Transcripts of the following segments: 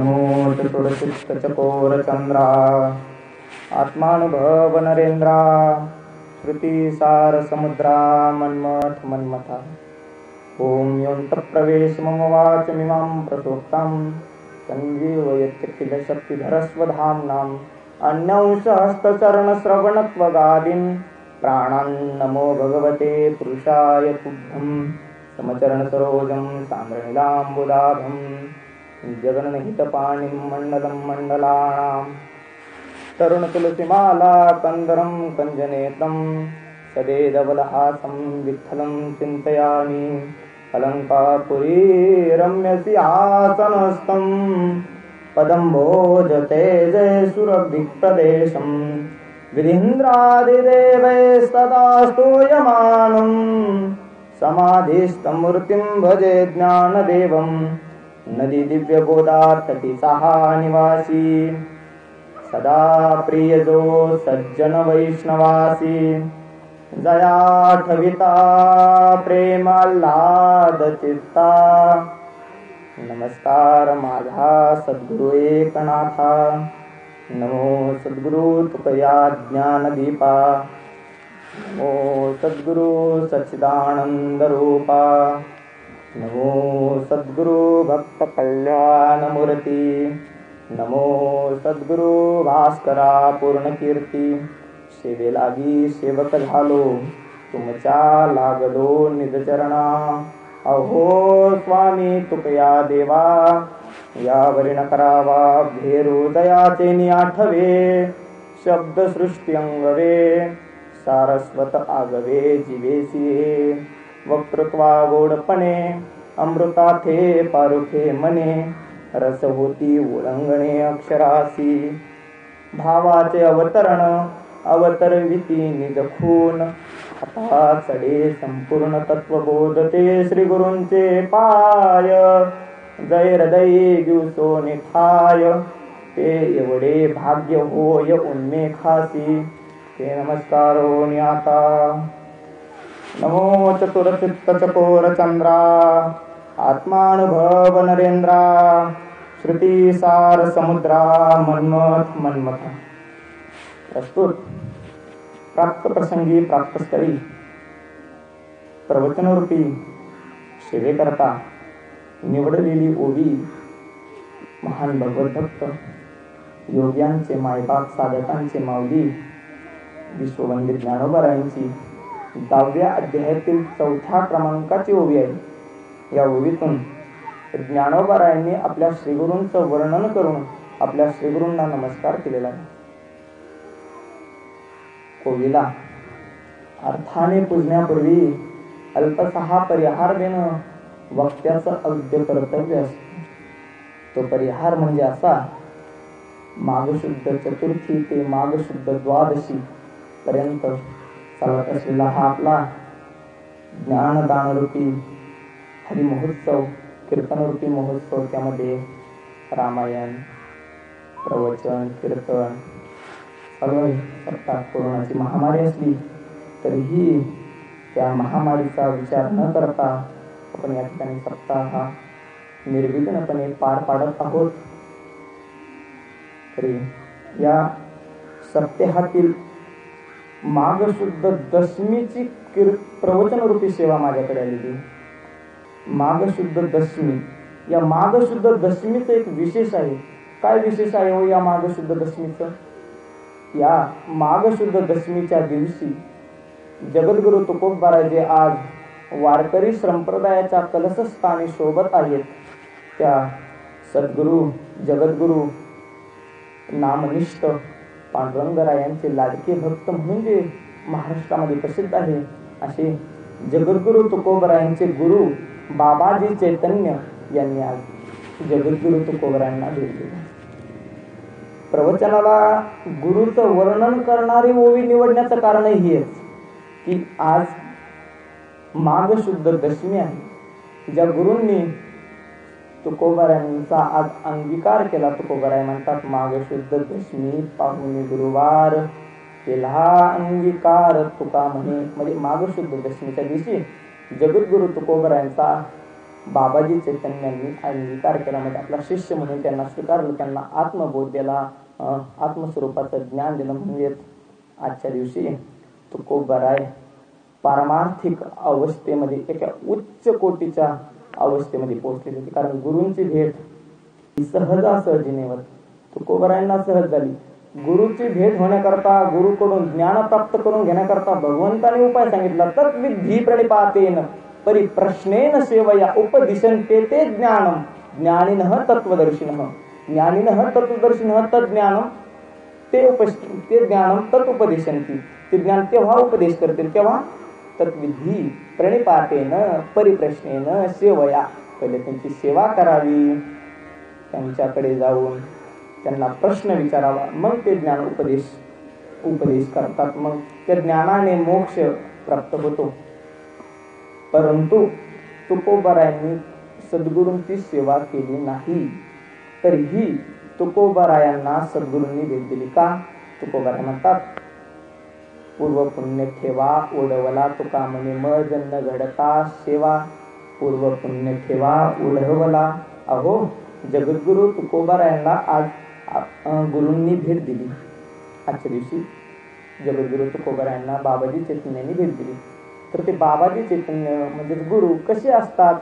नमो चतुरचित्तचकोरचन्द्रा आत्मानुभव नरेन्द्रा श्रुतिसारसमुद्रा मन्मथ मन्मथा। ॐ योऽन्तःप्रवेश मम वाचमिमां प्रसोक्तां सञ्जीवयत्यखिलशक्तिधरस्वधाम्नाम् अन्यंशहस्तचरणश्रवणत्वगादीन् प्राणान् नमो भगवते पुरुषाय तुभ्यं समचरणसरोजं सान्द्रनीलाम्बुदाभं जगन्नहितपाणिं मण्डलं मण्डलानां तरुणतुलसीमाला कंदरं कञ्जनेत्रं सदेदवलहासं विठ्ठलं चिन्तयामि अलङ्कारपुरी रम्यसिंहासनस्थं पदं भोजते जयसुरभिप्रदेशं विधीन्द्रादिदेवैस्तदा स्तूयमानं समाधिस्थमूर्तिं भजे ज्ञानदेवं नदी दिव्यगोदातटी सहा निवासी सदा प्रियजो सज्जन वैष्णवासी जयाठविता प्रेमाल्हाद चित्ता। नमस्कार माझा सद्गुरु एकनाथा, नमो सद्गुरु तुकया ज्ञानदीपा, नमो सद्गुरु सच्चिदानंद रूपा, नमो सद्गुरु भक्त कल्याणमूर्ती, नमो सद्गुरु भास्करा पूर्णकीर्ती। सेवे लागी सेवक झालो तुमच्या लागलो निजचरणा, अहो स्वामी तुकया देवा यावरी न करावा भेरू दयाचे निआठवे। शब्दसृष्टी अंगवे सारस्वत आगवे जीवेसिये, वक्तृत्वा गोडपणे अमृताथे पारुखे मने, रस होती ओळंगणे अक्षरासी। भावाचे अवतरण अवतरविती निजखून, आता चढे संपूर्ण तत्वबोध ते श्री गुरूंचे पाय। जय हृदयी दिवसो निठाय, ते एवढे भाग्य होय उन्मेखासी, ते नमस्कारो आता। नमो चतुरचित्तचकोरचन्द्रा आत्मानुभव नरेन्द्रा श्रुतिसारसमुद्रा मन्मथ मन्मथा। प्रस्तुत प्राप्त प्रसंगी प्राप्त स्थळी प्रवचनरूपी सेवेकरता निवडलेली ओवी महान भगवत भक्त योग्यांचे मायबाप साधकांचे माऊली विश्ववंदित ज्ञानोबारायांची 10व्या अध्यायातील 4थ्या क्रमांकाची ओवी आहे। या ओवीतून ज्ञानोबारायांनी आपल्या श्रीगुरूंचं वर्णन करून आपल्या श्रीगुरूंना नमस्कार केलेला आहे। ओवीला अर्थाने पूजण्यापूर्वी अल्पसहा परिहार देणं वक्त्याचं अगदी कर्तव्य असतं। तो परिहार म्हणजे असा: माघशुद्ध चतुर्थी ते माघशुद्ध द्वादशी पर्यंत चालत असलेला हा आपला ज्ञानदानरूपी हरिमहोत्सव, कीर्तनरूपी महोत्सव, त्यामध्ये रामायण, प्रवचन, कीर्तन सर्व सप्ताह। कोरोनाची महामारी असली तरीही त्या महामारीचा विचार न करता आपण या ठिकाणी सप्ताह हा निर्विघ्नपणे पार पाडत आहोत। तरी या सप्ताहातील माघशुद्ध दशमीची प्रवचनरूपी सेवा माझ्याकडे आलेली। माघशुद्ध दशमी, या माघशुद्ध दशमीचं एक विशेष आहे। काय विशेष आहे हो या माघशुद्ध दशमीचं? या माघशुद्ध दशमीच्या दिवशी जगद्गुरु तुकोबाराय जे आज वारकरी संप्रदायाच्या कलशस्थानी शोभत आहेत, त्या सद्गुरु जगद्गुरु नामनिष्ठ पांडुरंगरायांचे लाडके भक्त म्हणून जे महाराष्ट्रामध्ये प्रसिद्ध आहे, असे जगद्गुरु तुकोबारायांचे गुरु बाबाजी चैतन्य यांनी आज जगद्गुरु तुकोबारायांना भेटले। प्रवचनाला गुरुचं वर्णन करणारी ओवी निवडण्याचं कारण हेच की आज माघशुद्ध दशमी आहे, ज्या गुरूंनी तुकोबारायांचा आज अंगीकार केला। तुकोबाराय म्हणतात, माघशुद्ध दशमी पाहुणी गुरुवार केला अंगीकार तुका म्हणे। म्हणजे माघशुद्ध दशमीच्या दिवशी जगद्गुरु तुकोबारायांचा बाबाजी चैतन्यांनी अंगीकार केला, म्हणजे आपला शिष्य म्हणून त्यांना स्वीकारलं, त्यांना आत्मबोध दिला, आत्मस्वरूपाचं ज्ञान दिलं. म्हणजे आजच्या दिवशी तुकोबाराय पारमार्थिक अवस्थेमध्ये एका उच्च कोटीच्या अवस्थेमध्ये पोहोचलेली होती. कारण गुरूंची भेट ही सहजासहजी होत, तुकोबारायांना सहज झाली. गुरुची भेट होण्याकरता, गुरुकडून ज्ञान प्राप्त करून घेण्याकरता भगवंताने उपाय सांगितला. तद्विधी प्रणिपातेन परिप्रश्नेन सेवया उपदिशन्ते ते ज्ञानम ज्ञानिनः तत्वदर्शिनः ज्ञानिनः तत्वदर्शिनः तज्ज्ञानम ते ज्ञानम तत्उपदिशन्ति. ते ज्ञान तेव्हा उपदेश करतील केव्हा? तद्विधी प्रणिपातेन परिप्रश्नेन सेवया. पहिले त्यांची सेवा करावी, त्यांच्याकडे जाऊन त्यांना प्रश्न विचारावा, मग ते ज्ञान उपदेश करतात. मग त्या ज्ञानाने मोक्ष प्राप्त होतो. परंतु तुकोबारायांनी सद्गुरूंची सेवा केली नाही, तरीही तुकोबारायांना सद्गुरूंनी भेट दिली. का? तुकोबाराय म्हणतात, पूर्व पुण्य ठेवा ओढवला तुका म्हणे मज न घडता सेवा. पूर्व पुण्य ठेवा ओढवला. अहो, जगद्गुरु तुकोबारायांना आज गुरूंनी भेट दिली. आजच्या दिवशी जगद्गुरु तुकोबारायांना बाबाजी चैतन्यांनी भेट दिली. तर ते बाबाजी चैतन्य म्हणजे गुरु कसे असतात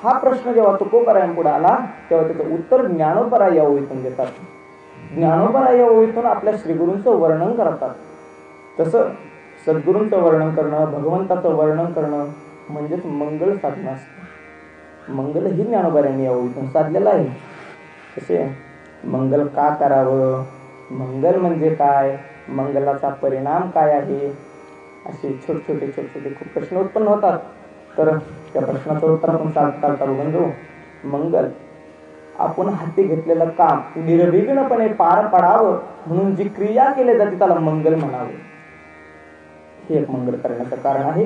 हा प्रश्न जेव्हा तुकोबारायांपुढे आला, तेव्हा त्याचं उत्तर ज्ञानोबा या ओळीतून देतात. ज्ञानोबा या ओळीतून आपल्या श्रीगुरूंचं वर्णन करतात. तसं सद्गुरूंचं वर्णन करणं, भगवंताचं वर्णन करणं म्हणजेच मंगल साधन असतं. मंगल ही ज्ञानोबा यांनी या ओळीतून साधलेलं आहे. कसे मंगल का करावं, मंगल म्हणजे काय, मंगलाचा परिणाम काय आहे, असे छोटे छोटे खूप प्रश्न उत्पन्न होतात. तर त्या प्रश्नाचं उत्तर आपण चालता बघून जाऊ. मंगल आपण हाती घेतलेलं काम निर्विघ्नपणे पार पडावं म्हणून जी क्रिया केली जाते त्याला मंगल म्हणावं. हे एक मंगल करण्याचं कारण आहे.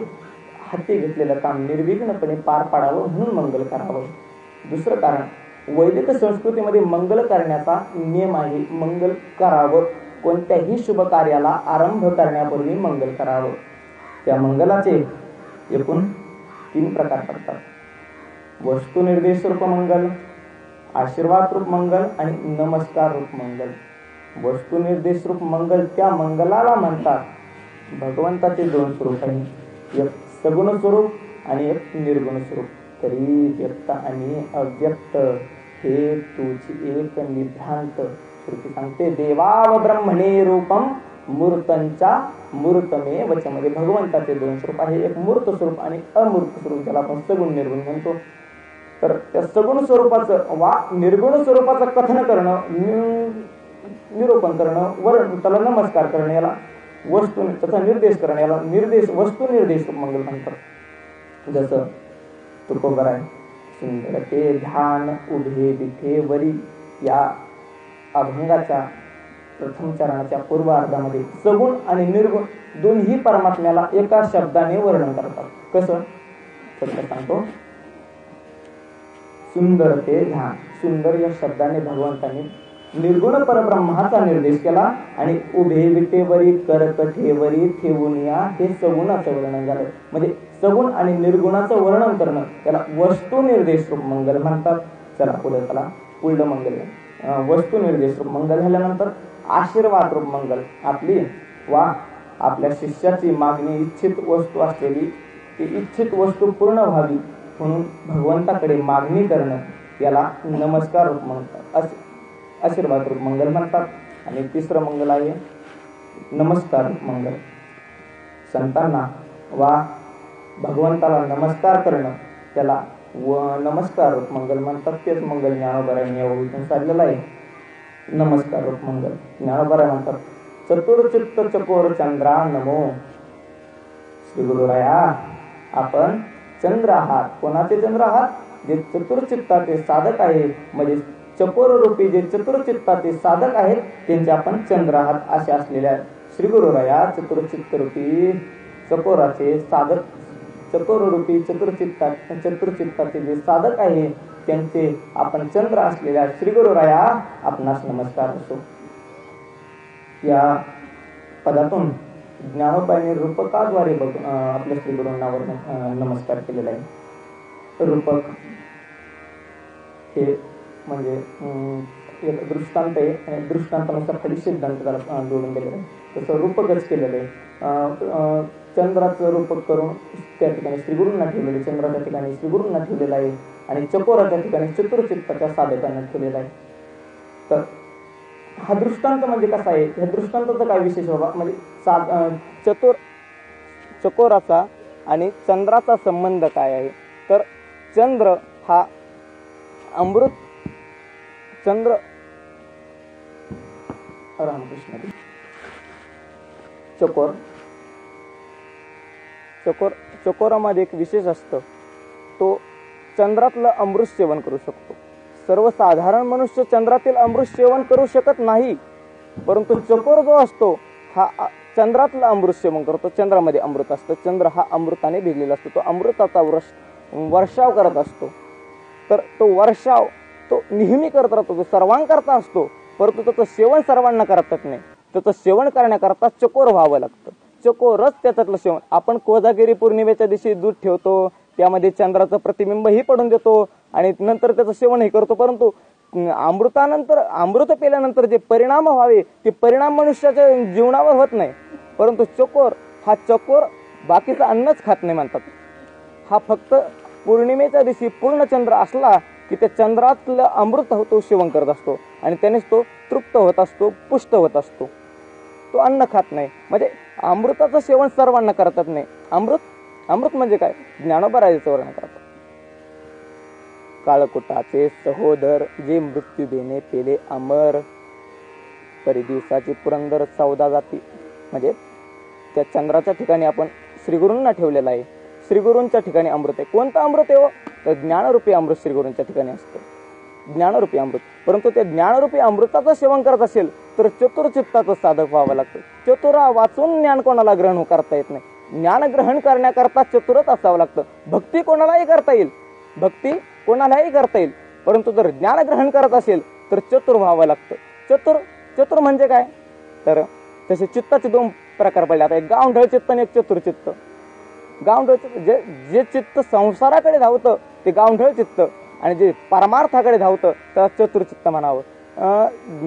हाती घेतलेलं काम निर्विघ्नपणे पार पाडावं म्हणून मंगल करावं. दुसरं कारण, वैदिक संस्कृतीमध्ये मंगल करण्याचा नियम आहे. मंगल करावं, कोणत्याही शुभ कार्याला आरंभ करण्यापूर्वी मंगल करावं. त्या मंगलाचे एकूण 3 प्रकार पडतात. वस्तुनिर्देश रूप मंगल, आशीर्वाद रूप मंगल आणि नमस्कार रूप मंगल. वस्तुनिर्देश रूप मंगल त्या मंगलाला म्हणतात. भगवंताचे 2 स्वरूप आहे, एक सगुण स्वरूप आणि एक निर्गुण स्वरूप. तरी व्यक्त आणि अव्यक्त हे तुझी एक निभ्रांत. श्रुती सांगते, देवाव ब्रह्मणे रूपम मूर्तंचा मूर्तमे वचमध्ये. भगवंताचे 2 स्वरूप आहे, एक मूर्त स्वरूप आणि अमूर्त स्वरूप, ज्याला आपण सगुण निर्गुण म्हणतो. तर त्या सगुण स्वरूपाचं वा निर्गुण स्वरूपाचं कथन करणं, निरूपण करणं, वर्ण त्याला नमस्कार करणं, याला वस्तू त्याचा निर्देश करणं, याला वस्तू निर्देश मंगल म्हणतात. जसं तुकोबाराय सुंदर ते ध्यान उभे दिठे वरी या अभंगाच्या प्रथम चरणाच्या पूर्वार्धामध्ये सगुण आणि निर्गुण दोन्ही परमात्म्याला एका शब्दाने वर्णन करतात. कसं सांगतो, सुंदर ते ध्यान. सुंदर या शब्दाने भगवंताने निर्गुण परब्रह्माचा निर्देश केला आणि उभे विटेवरी करकठेवरी ठेवून या हे सगुणाचं वर्णन झालं. म्हणजे सगुण आणि निर्गुणाचं वर्णन करणं त्याला वस्तू निर्देश रूप मंगल म्हणतात. चला पुढे चला, पुढलं मंगल वस्तू निर्देश रूप मंगल झाल्यानंतर आशीर्वाद रूप मंगल. आपली वा आपल्या शिष्याची मागणी इच्छित वस्तू असलेली ती इच्छित वस्तू पूर्ण व्हावी म्हणून भगवंताकडे मागणी करणं याला नमस्कार रूप म्हणतात, आशीर्वाद रूप मंगल म्हणतात. आणि तिसरं मंगल आहे नमस्कार रूप मंगल. संतांना वा भगवंताला नमस्कार करणं त्याला नमस्कार रूप मंगल म्हणतात. तेच मंगल ज्ञानोबारायांनी या ओळीतून साधलेलं आहे. नमस्कार रूप मंगल ज्ञानोबाराय म्हणतात, चतुर्चित्त चकोर चंद्रा नमो. श्री गुरुराया, आपण चंद्र आहात. कोणाचे चंद्र आहात? जे चतुर्चित्ताचे साधक आहे, म्हणजे चकोर रूपी जे चतुर्चित्ताचे साधक आहेत त्यांचे आपण चंद्र आहात. असे असलेल्या श्री गुरुराया चतुर्चित्त रूपी चकोराचे साधक, चकोर रूपी चतुर्चित्ताचे जे साधक आहे त्यांचे आपण चंद्र असलेल्या श्री गुरुराया आपणास नमस्कार असो. या पदातून ज्ञानोबाईने रूपकाद्वारे आपल्या श्री गुरूंना नमस्कार केलेला आहे. रूपक हे म्हणजे एक दृष्टांत आहे आणि दृष्टांतानुसार खाली सिद्धांत त्याला जोडून दिलेलं आहे. तसं रूपकच केलेलं आहे. चंद्राचं रूपक करून त्या ठिकाणी श्रीगुरूंना ठेवलेलं, चंद्राच्या ठिकाणी श्रीगुरूंना ठेवलेलं आहे आणि चकोराच्या ठिकाणी चतुरचित्ताच्या साधकांना ठेवलेला आहे. तर हा दृष्टांत म्हणजे कसा आहे, ह्या दृष्टांताचा काय विशेष बाबा, म्हणजे चकोराचा आणि चंद्राचा संबंध काय आहे. तर चंद्र हा अमृत, चंद्र रामकृष्ण चकोरामध्ये एक विशेष असतं, तो चंद्रातलं अमृत सेवन करू शकतो. सर्वसाधारण मनुष्य चंद्रातील अमृत सेवन करू शकत नाही, परंतु चकोर जो असतो हा चंद्रातलं अमृत सेवन करतो. चंद्रामध्ये अमृत असतं, चंद्र हा अमृताने भिजलेला असतो, तो अमृताचा वर्षाव करत असतो. तर तो वर्षाव तो नेहमी करत राहतो, तो सर्वांकरता असतो, परंतु त्याचं सेवन सर्वांना करतात नाही. त्याचं सेवन करण्याकरता चकोर व्हावं लागतं. चकोरच त्याच्यातलं सेवन. आपण कोजागिरी पौर्णिमेच्या दिवशी दूध ठेवतो, त्यामध्ये चंद्राचं प्रतिबिंबही पडून देतो आणि नंतर त्याचं सेवनही करतो, परंतु अमृतानंतर अमृत पिल्यानंतर जे परिणाम व्हावे ते परिणाम मनुष्याच्या जीवनावर होत नाही. परंतु चकोर बाकीचं अन्नच खात नाही म्हणतात. हा फक्त पौर्णिमेच्या दिवशी पूर्ण चंद्र असला की त्या चंद्रातलं अमृत तो सेवन करत असतो आणि त्यानेच तो तृप्त होत असतो, पुष्ट होत असतो. तो अन्न खात नाही. म्हणजे अमृताचं सेवन सर्वांना करतात नाही. अमृत म्हणजे काय, ज्ञानोबा राजाचं वर्णन करतात. काळकुटाचे सहोदर जे मृत्यू देणे पेले अमर, परिदिवसाची पुरंदर 14 जाती. म्हणजे त्या चंद्राच्या ठिकाणी आपण श्रीगुरूंना ठेवलेला आहे. श्रीगुरूंच्या ठिकाणी अमृत आहे. कोणतं अमृत आहे हो, तर ज्ञानरूपी अमृत श्रीगुरूंच्या ठिकाणी असतं, ज्ञानरूपी अमृत. परंतु ते ज्ञानरूपी अमृताचं सेवन करत असेल तर चतुरचित्ताचं साधक व्हावं लागतं. चतुरा वाचून ज्ञान कोणाला ग्रहण करता येत नाही. ज्ञान ग्रहण करण्याकरता चतुरच असावं लागतं. भक्ती कोणालाही करता येईल, परंतु जर ज्ञान ग्रहण करत असेल तर चतुर व्हावं लागतं. चतुर म्हणजे काय, तर तसे चित्ताचे 2 प्रकार पडले. आता एक गावढळ चित्त आणि एक चतुर चित्त. गावढळ जे चित्त संसाराकडे धावतं ते गावढळ चित्त, आणि जे परमार्थाकडे धावतं त्याला चतुर्चित्त म्हणावं.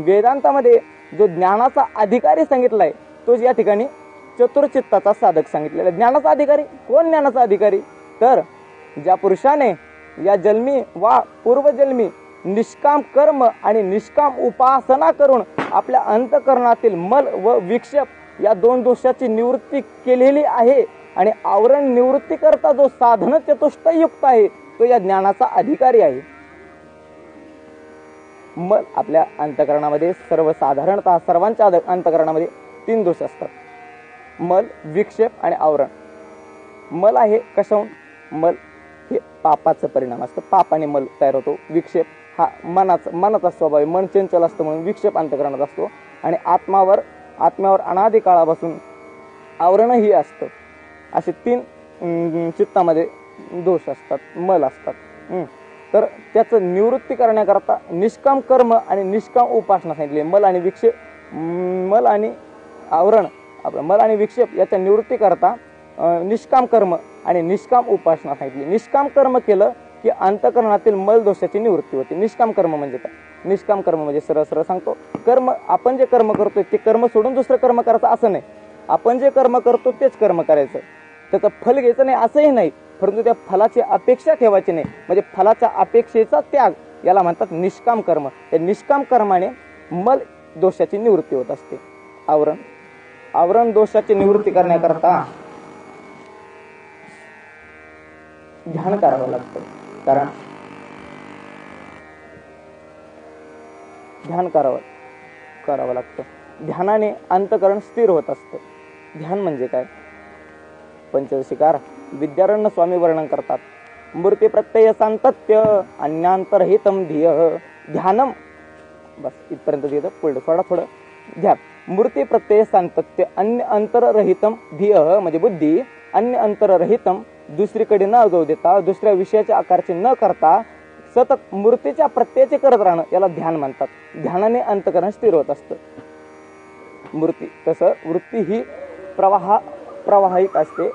वेदांतामध्ये जो ज्ञानाचा अधिकारी सांगितलाय तो या ठिकाणी चतुर्चित्ताचा साधक सांगितलेला. ज्ञानाचा अधिकारी कोण, ज्ञानाचा अधिकारी तर ज्या पुरुषाने या जन्मी वा पूर्वजन्मी निष्काम कर्म आणि निष्काम उपासना करून आपल्या अंतःकरणातील मल व विक्षेप या 2 दोषाची निवृत्ती केलेली आहे आणि आवरण निवृत्ती करता जो साधन चतुष्टय युक्त आहे तो या ज्ञानाचा अधिकारी आहे. मल आपल्या अंतःकरणामध्ये सर्वसाधारणतः सर्वांच्या अंतःकरणामध्ये 3 दोष असतात, मल, विक्षेप आणि आवरण. मल आहे कशाहून, मल हे पापाचं परिणाम असतं, पापाने मल तयार होतो. विक्षेप हा मनाचा स्वभाव आहे, मन चंचल असतं म्हणून विक्षेप अंतःकरणात असतो. आणि आत्म्यावर अनादी काळापासून आवरणही असतं. असे 3 चित्तामध्ये दोष असतात, मल असतात. तर त्याचं निवृत्ती करण्याकरता निष्काम कर्म आणि निष्काम उपासना सांगितली. मल आणि आवरण, मल आणि विक्षेप याच्या निवृत्ती करता निष्काम कर्म आणि निष्काम उपासना सांगितली. निष्काम कर्म केलं की अंतःकरणातील मल दोषाची निवृत्ती होते. निष्काम कर्म म्हणजे काय, निष्काम कर्म म्हणजे सरळ सांगतो, कर्म आपण जे कर्म करतोय ते कर्म सोडून दुसरं कर्म करायचं असं नाही. आपण जे कर्म करतो तेच कर्म करायचं, त्याचं फल घ्यायचं नाही असंही नाही, परंतु त्या फलाची अपेक्षा ठेवायची नाही. म्हणजे फलाच्या अपेक्षेचा त्याग याला म्हणतात निष्काम कर्म. त्या निष्काम कर्माने मल दोषाची निवृत्ती होत असते. आवरण दोषाची निवृत्ती करण्याकरता ध्यान करावं लागतं. कारण ध्यान करावं लागतं. ध्यानाने अंतःकरण स्थिर होत असतं. ध्यान म्हणजे काय, पंचदशिकार विद्यारण्य स्वामी वर्णन करतात. मूर्ती प्रत्यय सांतत्य अन्यांतरहितम धिय. ध्यानम, बस इथपर्यंत येतं, पुढे थोडं ध्यान. मूर्ती प्रत्यय सांतत्य अन्य अंतररहितम धिय म्हणजे बुद्धी, अन्य अंतररहितम दुसरीकडे न जाऊ देता, दुसऱ्या विषयाच्या आकारचे न करता सतत मूर्तीच्या प्रत्ययाचे करत राहणं याला ध्यान म्हणतात. ध्यानाने अंतःकरण स्थिर होत असतं. मूर्ती तसं वृत्ती ही प्रवाहिक असते,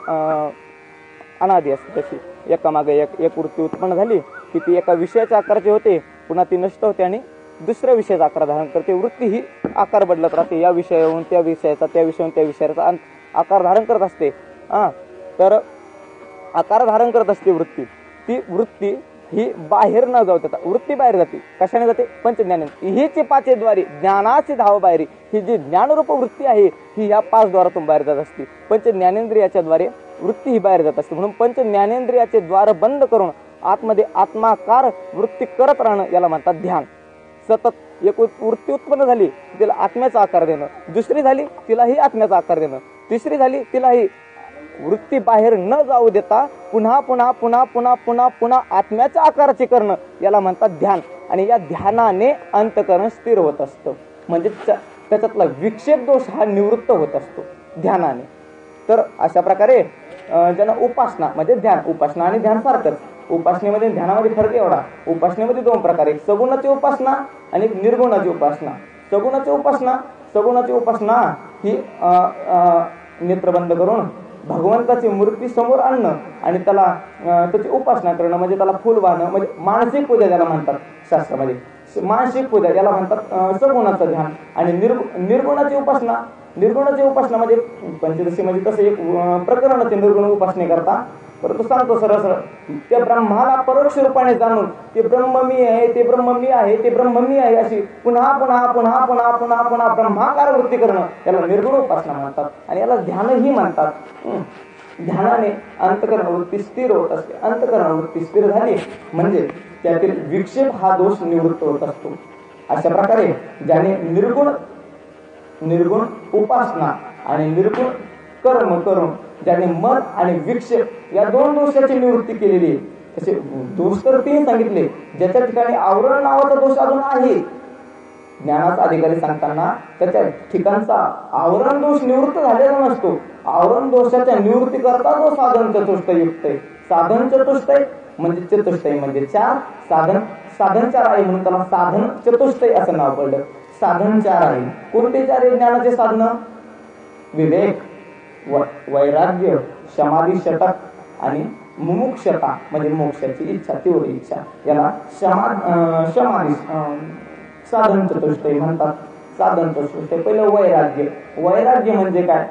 अनादी असते. तशी एकामागे एक वृत्ती उत्पन्न झाली की ती एका विषयाच्या आकाराची होते पुन्हा ती नष्ट होते आणि दुसऱ्या विषयाचा आकार धारण करते. वृत्ती ही आकार बदलत राहते, या विषयावरून त्या विषयाचा, त्या विषयावरून त्या विषयाचा आकार धारण करत असते. तर आकार धारण करत असते वृत्ती. ती वृत्ती ही बाहेर न जाऊ देता, वृत्ती बाहेर जाते. कशाने जाते? पंचज्ञानाने. हीच पाचेद्वारी ज्ञानाची धाव बाहेरी. ही जी ज्ञानरूप वृत्ती आहे ही ह्या 5 द्वारातून बाहेर जात असते. पंच ज्ञानेंद्रियाच्या द्वारे वृत्ती ही बाहेर जात असते. म्हणून पंच ज्ञानेंद्रियाचे द्वार बंद करून आतमध्ये आत्माकार वृत्ती करत राहणं याला म्हणतात ध्यान. सतत एक वृत्ती उत्पन्न झाली तिला आत्म्याचा आकार देणं, दुसरी झाली तिलाही आत्म्याचा आकार देणं, तिसरी झाली तिलाही वृत्ती बाहेर न जाऊ देता पुन्हा पुन्हा पुन्हा पुन्हा पुन्हा पुन्हा आत्म्याच्या आकाराचे करणं याला म्हणतात ध्यान. आणि या ध्यानाने अंतःकरण स्थिर होत असतं. म्हणजे त्याच्यातला विक्षेप दोष हा निवृत्त होत असतो ध्यानाने. तर अशा प्रकारे ज्यांना उपासना म्हणजे ध्यान, उपासना आणि ध्यान सारखंच. उपासनेमध्ये ध्यानामध्ये फरक एवढा, उपासनेमध्ये 2 प्रकार आहेत, सगुणाची उपासना आणि निर्गुणाची उपासना. सगुणाची उपासना ही नेत्रबंद करून भगवंताची मूर्ती समोर आणणं आणि त्याला त्याची उपासना करणं, म्हणजे त्याला फुल वाहणं, म्हणजे मानसिक पूजा ज्याला म्हणतात शास्त्रामध्ये. मानसिक पूजा याला म्हणतात सगुणाचं ध्यान. आणि निर्गुणाची उपासना म्हणजे पंचदशी म्हणजे कसं एक प्रकरण ते निर्गुण उपासने करता. परंतु सांगतो सरळ सरळ, त्या ब्रह्माला परोक्ष रूपाने जाणून ते ब्रह्म मी आहे, ते ब्रह्म मी आहे, ते ब्रह्म मी आहे अशी पुन्हा पुन्हा पुन्हा पुन्हा पुन्हा पुन्हा ब्रह्माकार वृत्ती करणं याला निर्गुण उपासना म्हणतात. आणि याला ध्यानही म्हणतात. ध्यानाने अंतःकरण वृत्ती स्थिर होत असते. अंतःकरण वृत्ती स्थिर झाली म्हणजे त्यातील विक्षेप हा दोष निवृत्त होत असतो. अशा प्रकारे ज्याने निर्गुण उपासना आणि निर्गुण कर्म करून ज्याने मन आणि विक्षेप या 2 दोषाची निवृत्ती केलेली आहे. तसे दोष तर 3 सांगितले. ज्याच्या ठिकाणी आवरण नावाचा दोष अजून आहे, ज्ञानाचा अधिकारी सांगताना त्याच्या ठिकाणचा आवरण दोष निवृत्त झालेला नसतो. आवरण दोषाच्या निवृत्ती करता जो साधन चतुष्टय युक्त आहे. साधन चतुष्टय म्हणजे चतुष्टय म्हणजे 4, साधन 4 आहे म्हणून त्याला साधन चतुष्टय असं नाव पडलं. साधन 4 आहे. कोणते 4 आहे ज्ञानाचे साधन? विवेक, वैराग्य, समाधी षटक आणि मुमुक्षता म्हणजे मोक्षाची इच्छा, तीव्र इच्छा, याला समाधी साधन चतुष्टय म्हणतात. साधन चतुष्टय. पहिलं वैराग्य म्हणजे काय?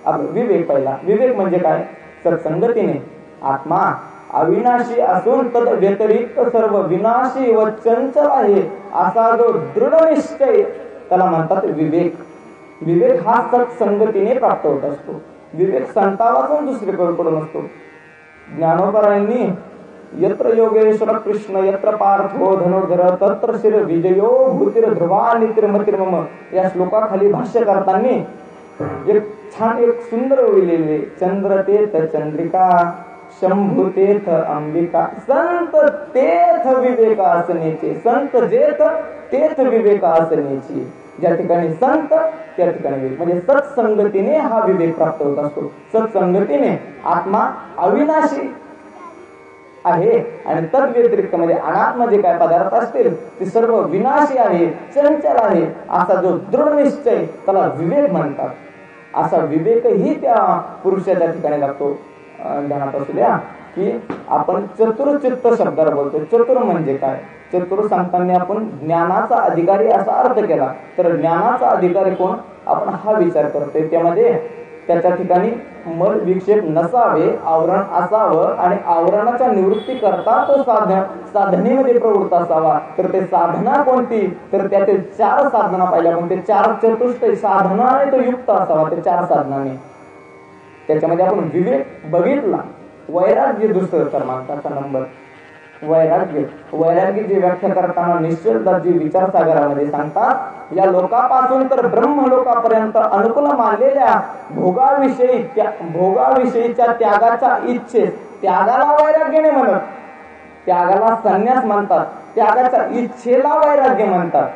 विवेक. पहिला विवेक म्हणजे काय? सत्संगतीने आत्मा अविनाशी असून तद व्यतिरिक्त सर्व विनाशी व चंचल आहे असा जो दृढ निश्चय त्याला म्हणतात विवेक. विवेक हा सत्संगतीने प्राप्त होत असतो. विवेक संतावाचून दुसरीकडून असतो. ज्ञानोबरायांनी यत्र योगेश्वर कृष्ण यत्र पार्थो धनुर्धर तत्र शिर विजयो भूतिर ध्रुवा नितिर्मतिर्मम या श्लोकाखाली भाष्य करताना एक सुंदर लिहिले. चंद्र तेथ चंद्रिका शंभू तेथ अंबिका संत तेथ विवेका असण्याचे. संत जेथ तेथ विवेका असण्याची. ज्या ठिकाणी संत त्या ठिकाणी विवेक. म्हणजे सत्संगतीने हा विवेक प्राप्त होत असतो. सत्संगतीने आत्मा अविनाशी आहे आणि तद व्यतिरिक्त म्हणजे अनात्म जे काय पदार्थ असतील ते सर्व विनाशी आहे, चंचल आहे असा जो दृढ निश्चय त्याला विवेक म्हणतात. असा विवेकही त्या पुरुषाच्या ठिकाणी लागतो. ध्यानात असू द्या की आपण चतुर्चित्त शब्दावर बोलतो. चतुर म्हणजे काय? चतुर सांगताना आपण ज्ञानाचा अधिकारी असा अर्थ केला. तर ज्ञानाचा अधिकारी कोण? आपण हा विचार करतोय. त्यामध्ये त्याच्या ठिकाणी मल विक्षेप नसावे, आवरण असावं आणि आवरणाच्या निवृत्ती करता तो साधनेमध्ये प्रवृत्त असावा. तर ते साधना कोणती? तर त्यातील 4 साधना पाहिल्या. पण ते 4 चतुष्टय साधनाने तो युक्त असावा. ते 4 साधनाने त्याच्यामध्ये आपण विवेक बघितला. वैराग्य दुसरं क्रमांकाचा नंबर. वैराग्याची व्याख्या करताना निश्चलदासजी विचारसागरामध्ये सांगतात या लोकापासून तर ब्रह्मलोकापर्यंत अनुकूल मानलेल्या भोगाविषयीच्या त्यागाच्या इच्छे त्यागाला वैराग्य नाही म्हणत. त्यागाला संन्यास म्हणतात. त्यागाच्या इच्छेला वैराग्य म्हणतात.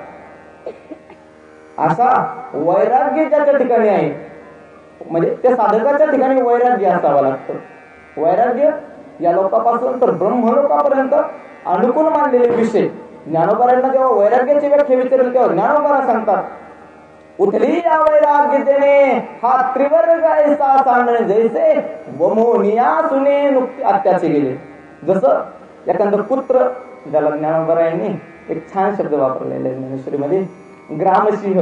असा वैराग्य ज्याच्या ठिकाणी आहे म्हणजे त्या साधकाच्या ठिकाणी वैराग्य असावं लागतं. वैराग्य या लोकापासून तर ब्रह्मलोकापर्यंत अनुकूल मानलेले विषय. ज्ञानोबारांना जेव्हा वैराग्याची व्याख्या विचारली तेव्हा ज्ञानोबारा सांगतात उठली या वैराग्यतेने हा त्रिवर्ग ऐसा सांगणे जैसे वमोनिया सुने नुकते आत्याचे गेले. जसं एखादं पुत्र, ज्याला ज्ञानोबरायांनी एक छान शब्द वापरलेला आहे ज्ञानेश्वरीमध्ये, ग्रामसिंह,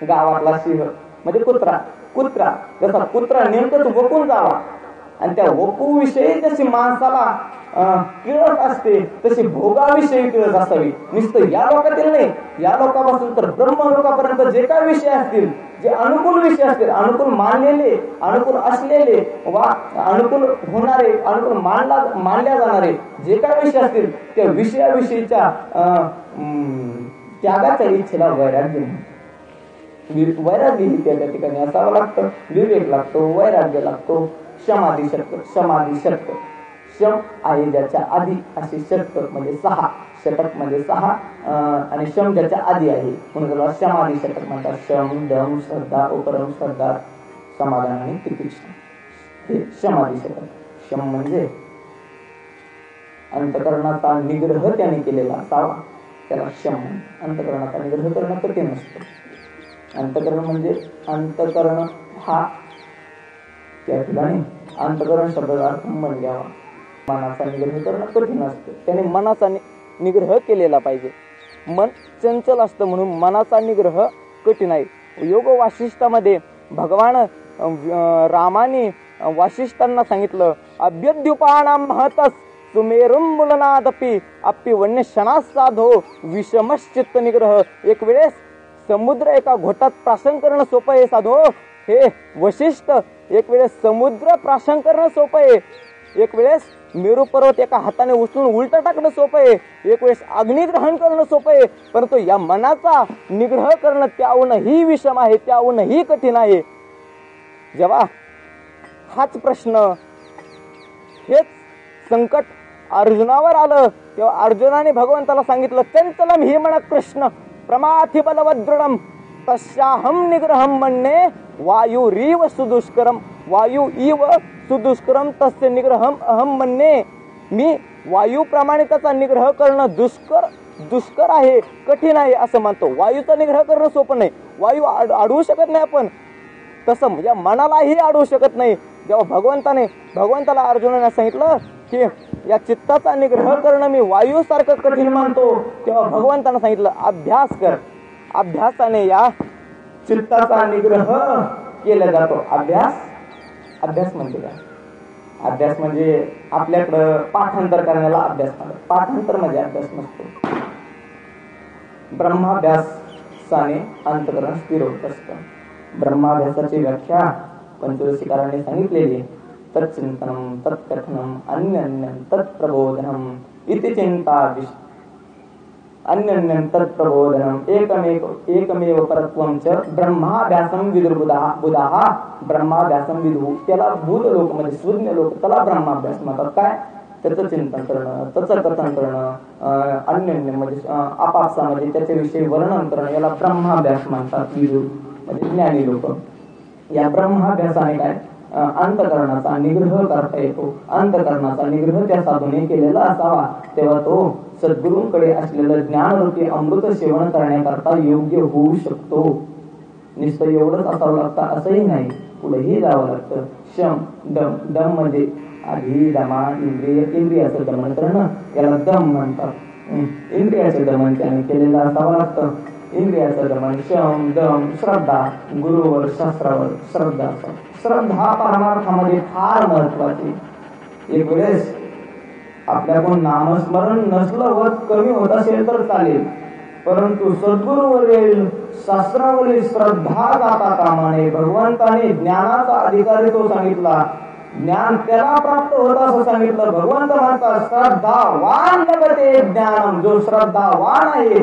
गावातला सिंह म्हणजे कुत्रा. कुत्रा जसा कुत्रा नेमकंच वकून जावा आणि त्या वकूविषयी जशी माणसाला किळस असते तशी भोगाविषयी किळस असावी. नुसतं या लोकातील नाही, या लोकापासून तर ब्रह्मलोकापर्यंत जे काय विषय असतील, जे अनुकूल विषय असतील, अनुकूल मानलेले, अनुकूल असलेले वा अनुकूल होणारे, अनुकूल मानल्या जाणारे जे काय विषय असतील त्या विषयाविषयीच्या त्यागाच्या इच्छेला वैराग्य म्हणतात. वैराग्य ही त्या ठिकाणी असावं लागतं. विवेक लागतो, वैराग्य लागतो. समाधी षटक. शम आहे ज्याच्या आधी असे षटक म्हणजे 6, षटक म्हणजे 6 आणि शम ज्याच्या आधी आहे म्हणून त्याला समाधी षटक म्हणतात. शम, दम, श्रद्धा, उपरम, श्रद्धा, समाधान आणि तितिक्षा हे समाधी षटक. शम म्हणजे अंतकरणाचा निग्रह त्याने केलेला असावा, त्याला शम. अंतकरणाचा निग्रह करणं कठीण असतं. अंतकरण म्हणजे अंतकरण हा त्या ठिकाणी अंतकरण शब्दाचा अर्थ मन घ्यावा. मनाचा निग्रह करणं कठीण असतं, त्याने मनाचा निग्रह केलेला पाहिजे. मन चंचल असतं म्हणून मनाचा निग्रह कठीण आहे. योग वासिष्ठामध्ये भगवान रामाने वासिष्ठांना सांगितलं, अभ्यद्युपानां महतस सुमेरुम मुलनादपि अपि वन्य क्षणात साधो विषमश्चित्त निग्रह. एक वेळेस समुद्र एका घोटात प्राशन करणं सोपं आहे साधो. हे वशिष्ठ, एक वेळेस समुद्र प्राशन करणं सोपं आहे, एक वेळेस मेरू पर्वत एका हाताने उचलून उलट टाकणं सोपं आहे, एक वेळेस अग्निग्रहण करणं सोपं आहे, परंतु या मनाचा निग्रह करणं त्याहूनही विषम आहे, त्याहूनही कठीण आहे. जेव्हा हाच प्रश्न, हेच संकट अर्जुनावर आलं तेव्हा अर्जुनाने भगवंताला सांगितलं, चंचलम हि मन कृष्ण प्रमाथि बलवदृढम तस्याहम निग्रहम म्हणणे वायुरीव सुदुष्करम. वायू इव सुदुष्करम तस्य निग्रहम अहम म्हणणे. मी वायूप्रमाणे त्याचा निग्रह करणं दुष्कर आहे, कठीण आहे असं मानतो. वायूचा निग्रह करणं सोपं नाही, वायू अडवू शकत नाही आपण, तसं या मनालाही अडवू शकत नाही. जेव्हा भगवंताला अर्जुनाने सांगितलं की या चित्ताचा निग्रह करणं मी वायूसारखं कठीण मानतो, तेव्हा भगवंताने सांगितलं अभ्यास कर. अभ्यासाने या चित्ताचा निग्रह केला जातो. अभ्यास म्हणजे काय? अभ्यास म्हणजे आपल्याकडं पाठांतर करण्याला अभ्यास म्हणतात. पाठांतर म्हणजे अभ्यास नसतो. ब्रह्माभ्यासाने अंतकरण स्थिर होत असतं. ब्रह्माभ्यासाची व्याख्या पंचदशीकारांनी सांगितलेली, तच्चिंतनम तत्कथनम अन्यन्यं तत्प्रबोधनम इति चिंता अन्यन्यं तत्प्रबोधनम एकमेव परत्वं च ब्रह्माभ्यासं विदुर्बुधाः ब्रह्माभ्यासं विदुः. त्याला बुध लोक म्हणजे सुज्ञ लोक त्याला ब्रह्माभ्यास म्हणतात. काय? त्याचं चिंतन करणं, त्याचं कथन करणं, अन्यन्य म्हणजे आपापसामध्ये त्याच्याविषयी वर्णन करणं याला ब्रह्माभ्यास म्हणतात. विदुर म्हणजे ज्ञानी लोक. या ब्रह्माभ्यासाने काय अंतकरणाचा निग्रह करता येतो. अंतकरणाचा निग्रह त्या साधूने केलेला असावा, तेव्हा तो सद्गुरूंकडे असलेलं ज्ञानरूपी अमृत सेवन करण्याकरता योग्य होऊ शकतो. नुसतं एवढंच असावं लागतं असंही नाही, पुढेही जावं लागतं. शम दम. दम म्हणजे आधी दमान इंद्रियाचं दमन करणं याला दम म्हणतात. इंद्रियाचं दमन त्याने केलेलं असावं लागतं. इंद्रियाचं दमन, शम दम, श्रद्धा, गुरुवर शास्त्रावर श्रद्धा. श्रद्धा परमार्थामध्ये फार महत्वाची. एक वेळेस आपल्याकडून नामस्मरण नसलं व कमी होत असेल तर चालेल, परंतु सद्गुरूवरील शास्त्रावरील श्रद्धा जाता कामा नये. भगवंताने ज्ञानाचा अधिकारी तो सांगितला, ज्ञान त्याला प्राप्त होत असं सांगितलं. भगवंत म्हणतात श्रद्धावान लभते ज्ञानम. जो श्रद्धावान आहे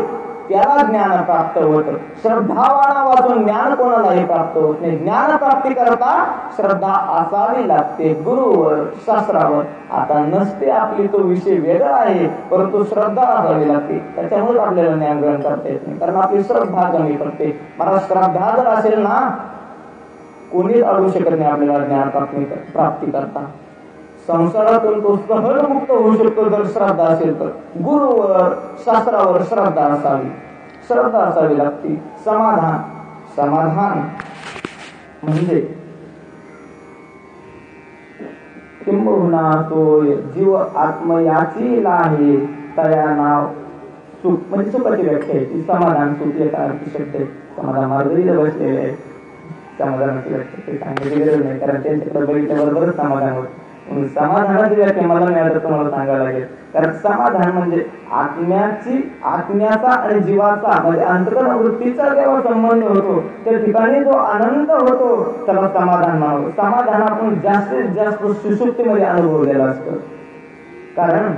त्याला ज्ञान प्राप्त होत. श्रद्धावाना वाचून ज्ञान कोणालाही प्राप्त होत नाही. ज्ञान प्राप्ती करता श्रद्धा असावी लागते गुरुवर शास्त्रावर. आता नसते आपली, तो विषय वेगळा आहे, परंतु श्रद्धा असावी लागते. त्याच्यामुळे आपल्याला ज्ञान ग्रहण करता येत नाही, कारण आपली श्रद्धा कमी पडते. मला श्रद्धा जर असेल ना, कोणीच अडवू शकत नाही आपल्याला ज्ञान प्राप्ती करता. संसारातून तो सहज मुक्त होऊ शकतो जर श्रद्धा असेल तर. गुरुवर शास्त्रावर श्रद्धा असावी लागते. समाधान म्हणजे किंबहुना सोय जीव आत्मयाची आहे तया नाव सुख. म्हणजे सुखाची व्याख्या आहे ती समाधान. सुख याचा अर्थ शब्द आहे समाधान. मार्गही बसलेले आहे समाधानाची व्याख्या ते सांगायची गरज नाही, कारण त्यांच्याकडे बघितल्याबरोबरच समाधान होत. समाधानाची व्याख्या मला नाही आता तुम्हाला सांगायला लागेल, कारण समाधान म्हणजे आत्म्याचा आणि जीवाचा म्हणजे अंतकरण वृत्तीचा जेव्हा संबंध होतो त्या ठिकाणी जो आनंद होतो त्याला समाधान म्हणावं. समाधान आपण जास्तीत जास्त सुषुप्तीमध्ये अनुभवलेलं असतं, कारण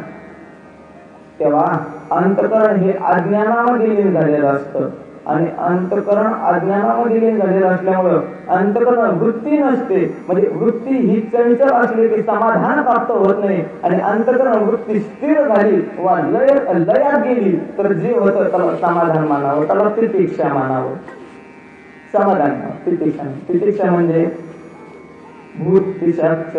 तेव्हा अंतकरण हे अज्ञानामध्ये लीन झालेलं असतं आणि अंतकरण अज्ञानामध्ये लीन झालेलं असल्यामुळं अंतकरण वृत्ती नसते. म्हणजे वृत्ती ही चंचल असली की समाधान प्राप्त होत नाही, आणि अंतकरण वृत्ती स्थिर झाली वा लयात गेली तर जे होतं त्याला समाधान मानावं, त्याला तितिक्षा मानावं. समाधान तितिक्षा म्हणजे भूत पिशाच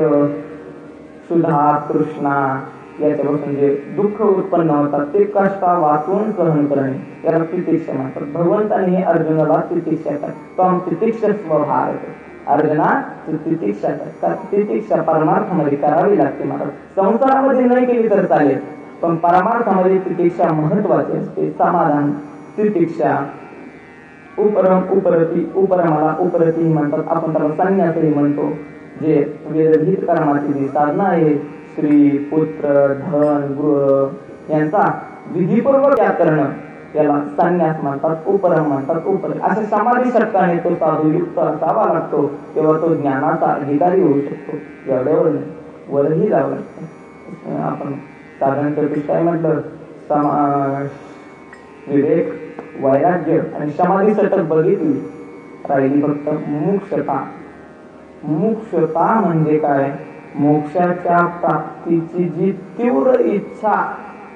सुधा तृष्णा याच्यापासून जे दुःख उत्पन्न होतात ते कष्टा वाचून सहन करणे याला तितिक्षा म्हणतात. भगवंताने हे अर्जुनाला तितिक्षा तम तितिक्षस्व भारत. अर्जुना तितिक्षा कर. तितिक्षा परमार्थामध्ये करावी लागते. मला संसारामध्ये नाही केली तर चालेल, पण परमार्थामध्ये तितिक्षा महत्वाची असते. समाधान तितिक्षा उपरमाला उपरती म्हणतात. आपण त्याला संन्यासही म्हणतो. जे वेदविहित कर्माची जी साधना आहे, स्त्री पुत्र धन गृह यांचा विधीपूर्वक त्याग करणं याला संन्यास म्हणतात. उपरम म्हणतात. अशा समाधी षटकाने तो साधू युक्त असावा लागतो, तेव्हा तो ज्ञानाचा अधिकारी होऊ शकतो. एवढ्यावर वरही जावं लागतं. आपण साधन चतुष्ट काय म्हटलं, विवेक वैराग्य आणि समाधी षटक बघितली, राहिली फक्त मुमुक्षता. मुमुक्षता म्हणजे काय, मोक्षाच्या प्राप्तीची जी तीव्र इच्छा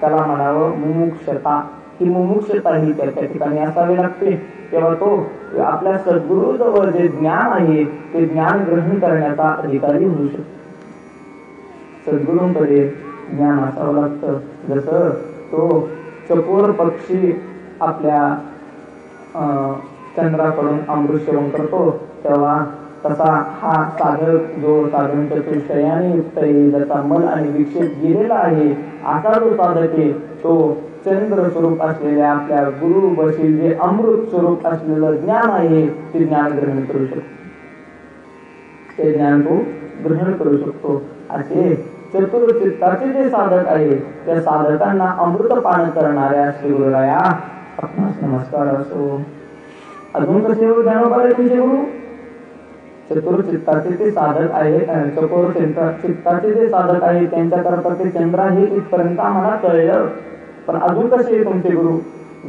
त्याला म्हणावं मुमुक्षता. ही मुमुक्षता ही त्या ठिकाणी असावी लागते, तेव्हा तो आपल्या सद्गुरूजवळ जे ज्ञान आहे ते ज्ञान ग्रहण करण्याचा अधिकारी होऊ शकतो. सद्गुरूंकडे ज्ञान असावं लागतं. जसं तो चकोर पक्षी आपल्या चंद्राकडून अमृत सेवन करतो, तेव्हा तसा हा साधक जो साधन चतुष्टयाने युक्त आहे, ज्याचा मन आणि विक्षेप गेलेला आहे, असा जो साधक आहे तो चंद्र स्वरूप असलेल्या आपल्या गुरु बशील जे अमृत स्वरूप असलेलं ज्ञान आहे ते ज्ञान ग्रहण करू शकतो. ते ज्ञान तो ग्रहण करू शकतो. असे चतुर्चित्ताचे जे साधक आहे त्या साधकांना अमृतपान करणाऱ्या श्री गुरुराया आपणास नमस्कार असो. अजून कसे ज्ञानोबा तुझे गुरु चतुर्चित्ताचे ते साधक आहेत. चकोर चित्ताचे जे साधक आहेत त्यांच्याकरता ते चंद्र आहे इथपर्यंत आम्हाला कळलं, पण अजून कसे तुमचे गुरु?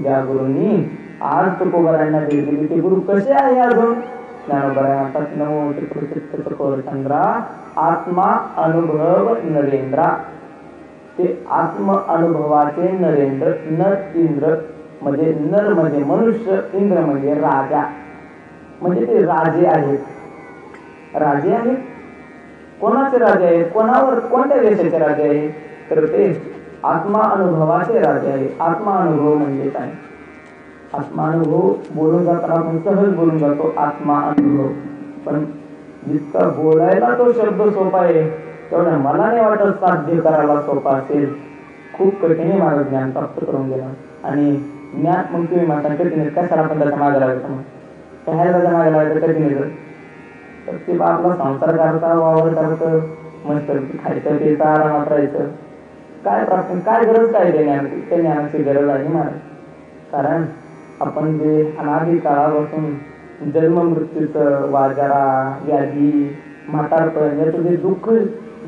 ज्या गुरूंनी आज तुकोबारायांना भेट दिली ते गुरु कसे आहे अजून? ज्ञानोबराय म्हणतात नमो चतुर्चित्त चकोर चंद्रा आत्मा अनुभव नरेंद्रा. ते आत्म अनुभवाचे नरेंद्र. नर इंद्र म्हणजे नर म्हणजे मनुष्य, इंद्र म्हणजे राजा, म्हणजे ते राजे आहेत. राजे आहेत. कोणाचे राजे आहेत? कोणावर कोणत्या देशाचे राजे आहेत? तर ते आत्मा अनुभवाचे राजे आहेत. आत्मा अनुभव म्हणजे काय? आत्मा अनुभव बोलून जाताना आपण सहज बोलून जातो आत्मा अनुभव, पण जितका बोलायला तो शब्द सोपा आहे तेवढा मला नाही वाटत साध्य करायला सोपा असेल. खूप कठीण आहे माझं ज्ञान प्राप्त करून घेणं. आणि ज्ञान मग तुम्ही म्हणता कठीण कशाला पण त्याच्या मागे लागायचं, मग कशाला त्याच्या मागे लागायचं कठीण. तर ते आपला संसार करता वावर करतं मस्त खायचं प्यायचं आरामात राहायचं. काय प्राप्त काय गरज काय ते ज्ञान? त्या ज्ञानाची गरज आहे मला, कारण आपण जे अनादी काळापासून जन्म मृत्यूचं वाजरा व्याधी म्हातारपण याचं जे दुःख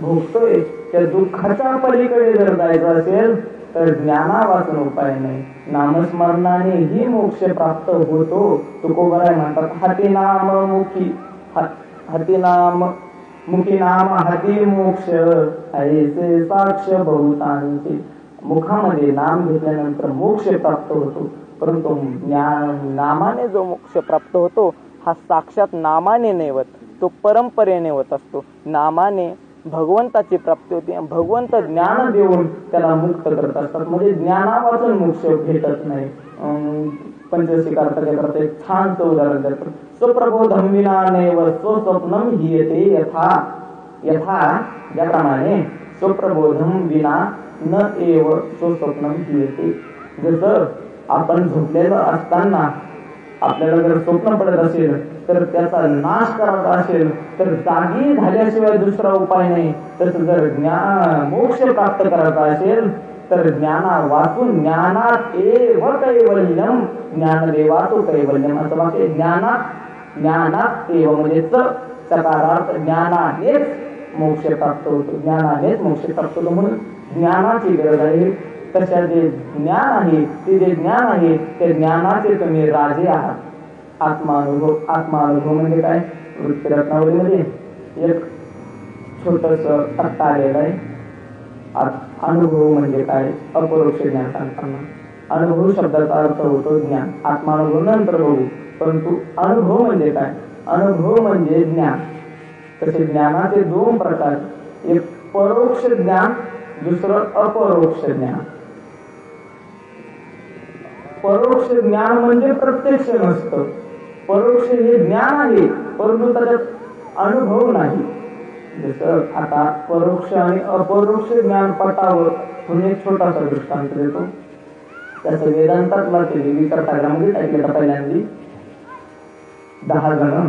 भोगतोय त्या दुःखाच्या पलीकडे जर जायचं असेल तर ज्ञानावाचून उपाय नाही. नामस्मरणाने ही मोक्ष प्राप्त होतो. तुकोबाराय म्हणतात हाती नाम मुखी हाती नाम मुखी नाम हाती मोक्ष ऐसे साक्ष बहुतांचे. मुखामध्ये नाम घेतल्यानंतर मोक्ष प्राप्त होतो, परंतु नामाने जो मोक्ष प्राप्त होतो हा साक्षात नामाने नाही होत, तो परंपरेने होत असतो. नामाने भगवंताची प्राप्ती होती. भगवंत ज्ञान देऊन त्याला मुक्त करत असतात. म्हणजे ज्ञानापासून मोक्ष भेटत नाही. पंचशिकार्थाच्या करता एक छानचं उदाहरण देतात. स्वप्रबोधम विना नैव स्वप्नम हीयते यथा. यथा ज्याप्रमाणे स्वप्रबोधम विना न एव स्वप्नम क्रियते. जसं आपण झोपलेलं असताना आपल्याला जर स्वप्न पडत असेल तर त्याचा नाश करायचा असेल तर जागी झाल्याशिवाय दुसरा उपाय नाही. तसं जर मोक्ष प्राप्त करायचा असेल तर ज्ञाना वाचून ज्ञानात एव कैवल्यम ज्ञानदेवातो कैवल्यम असं वाक्य. ज्ञानात एव म्हणजे सकारार्थ ज्ञानानेच मोक्ष प्राप्त होतो. ज्ञानानेच मोक्ष प्राप्त होतो म्हणून ज्ञानाची गरज आहे. तशा जे ज्ञान आहे ते जे ज्ञान आहे ते ज्ञानाचे तुम्ही राजे आहात. आत्मानुभव म्हणजे काय? वृत्तरत्नावलीमध्ये एक छोटस तक्ता आलेला आहे. अनुभव म्हणजे काय? अपरोक्ष ज्ञान सांगताना अनुभव शब्दाचा अर्थ होतो ज्ञान. आत्मानुभव नंतर बघू, परंतु अनुभव म्हणजे काय? अनुभव म्हणजे ज्ञान. तसे ज्ञानाचे दोन प्रकार, एक परोक्ष ज्ञान, दुसरं अपरोक्ष ज्ञान. परोक्ष ज्ञान म्हणजे प्रत्यक्ष नसतं. परोक्ष हे ज्ञान आहे परंतु त्याच्यात अनुभव नाही. जसं आता परोक्ष आणि अपरोक्ष ज्ञान पटावर म्हणून एक छोटासा दृष्टांत देतो. त्याचं वेदांतातला ते विकर्ताग्रामध्ये ऐकलं पहिल्यांदा 10 जण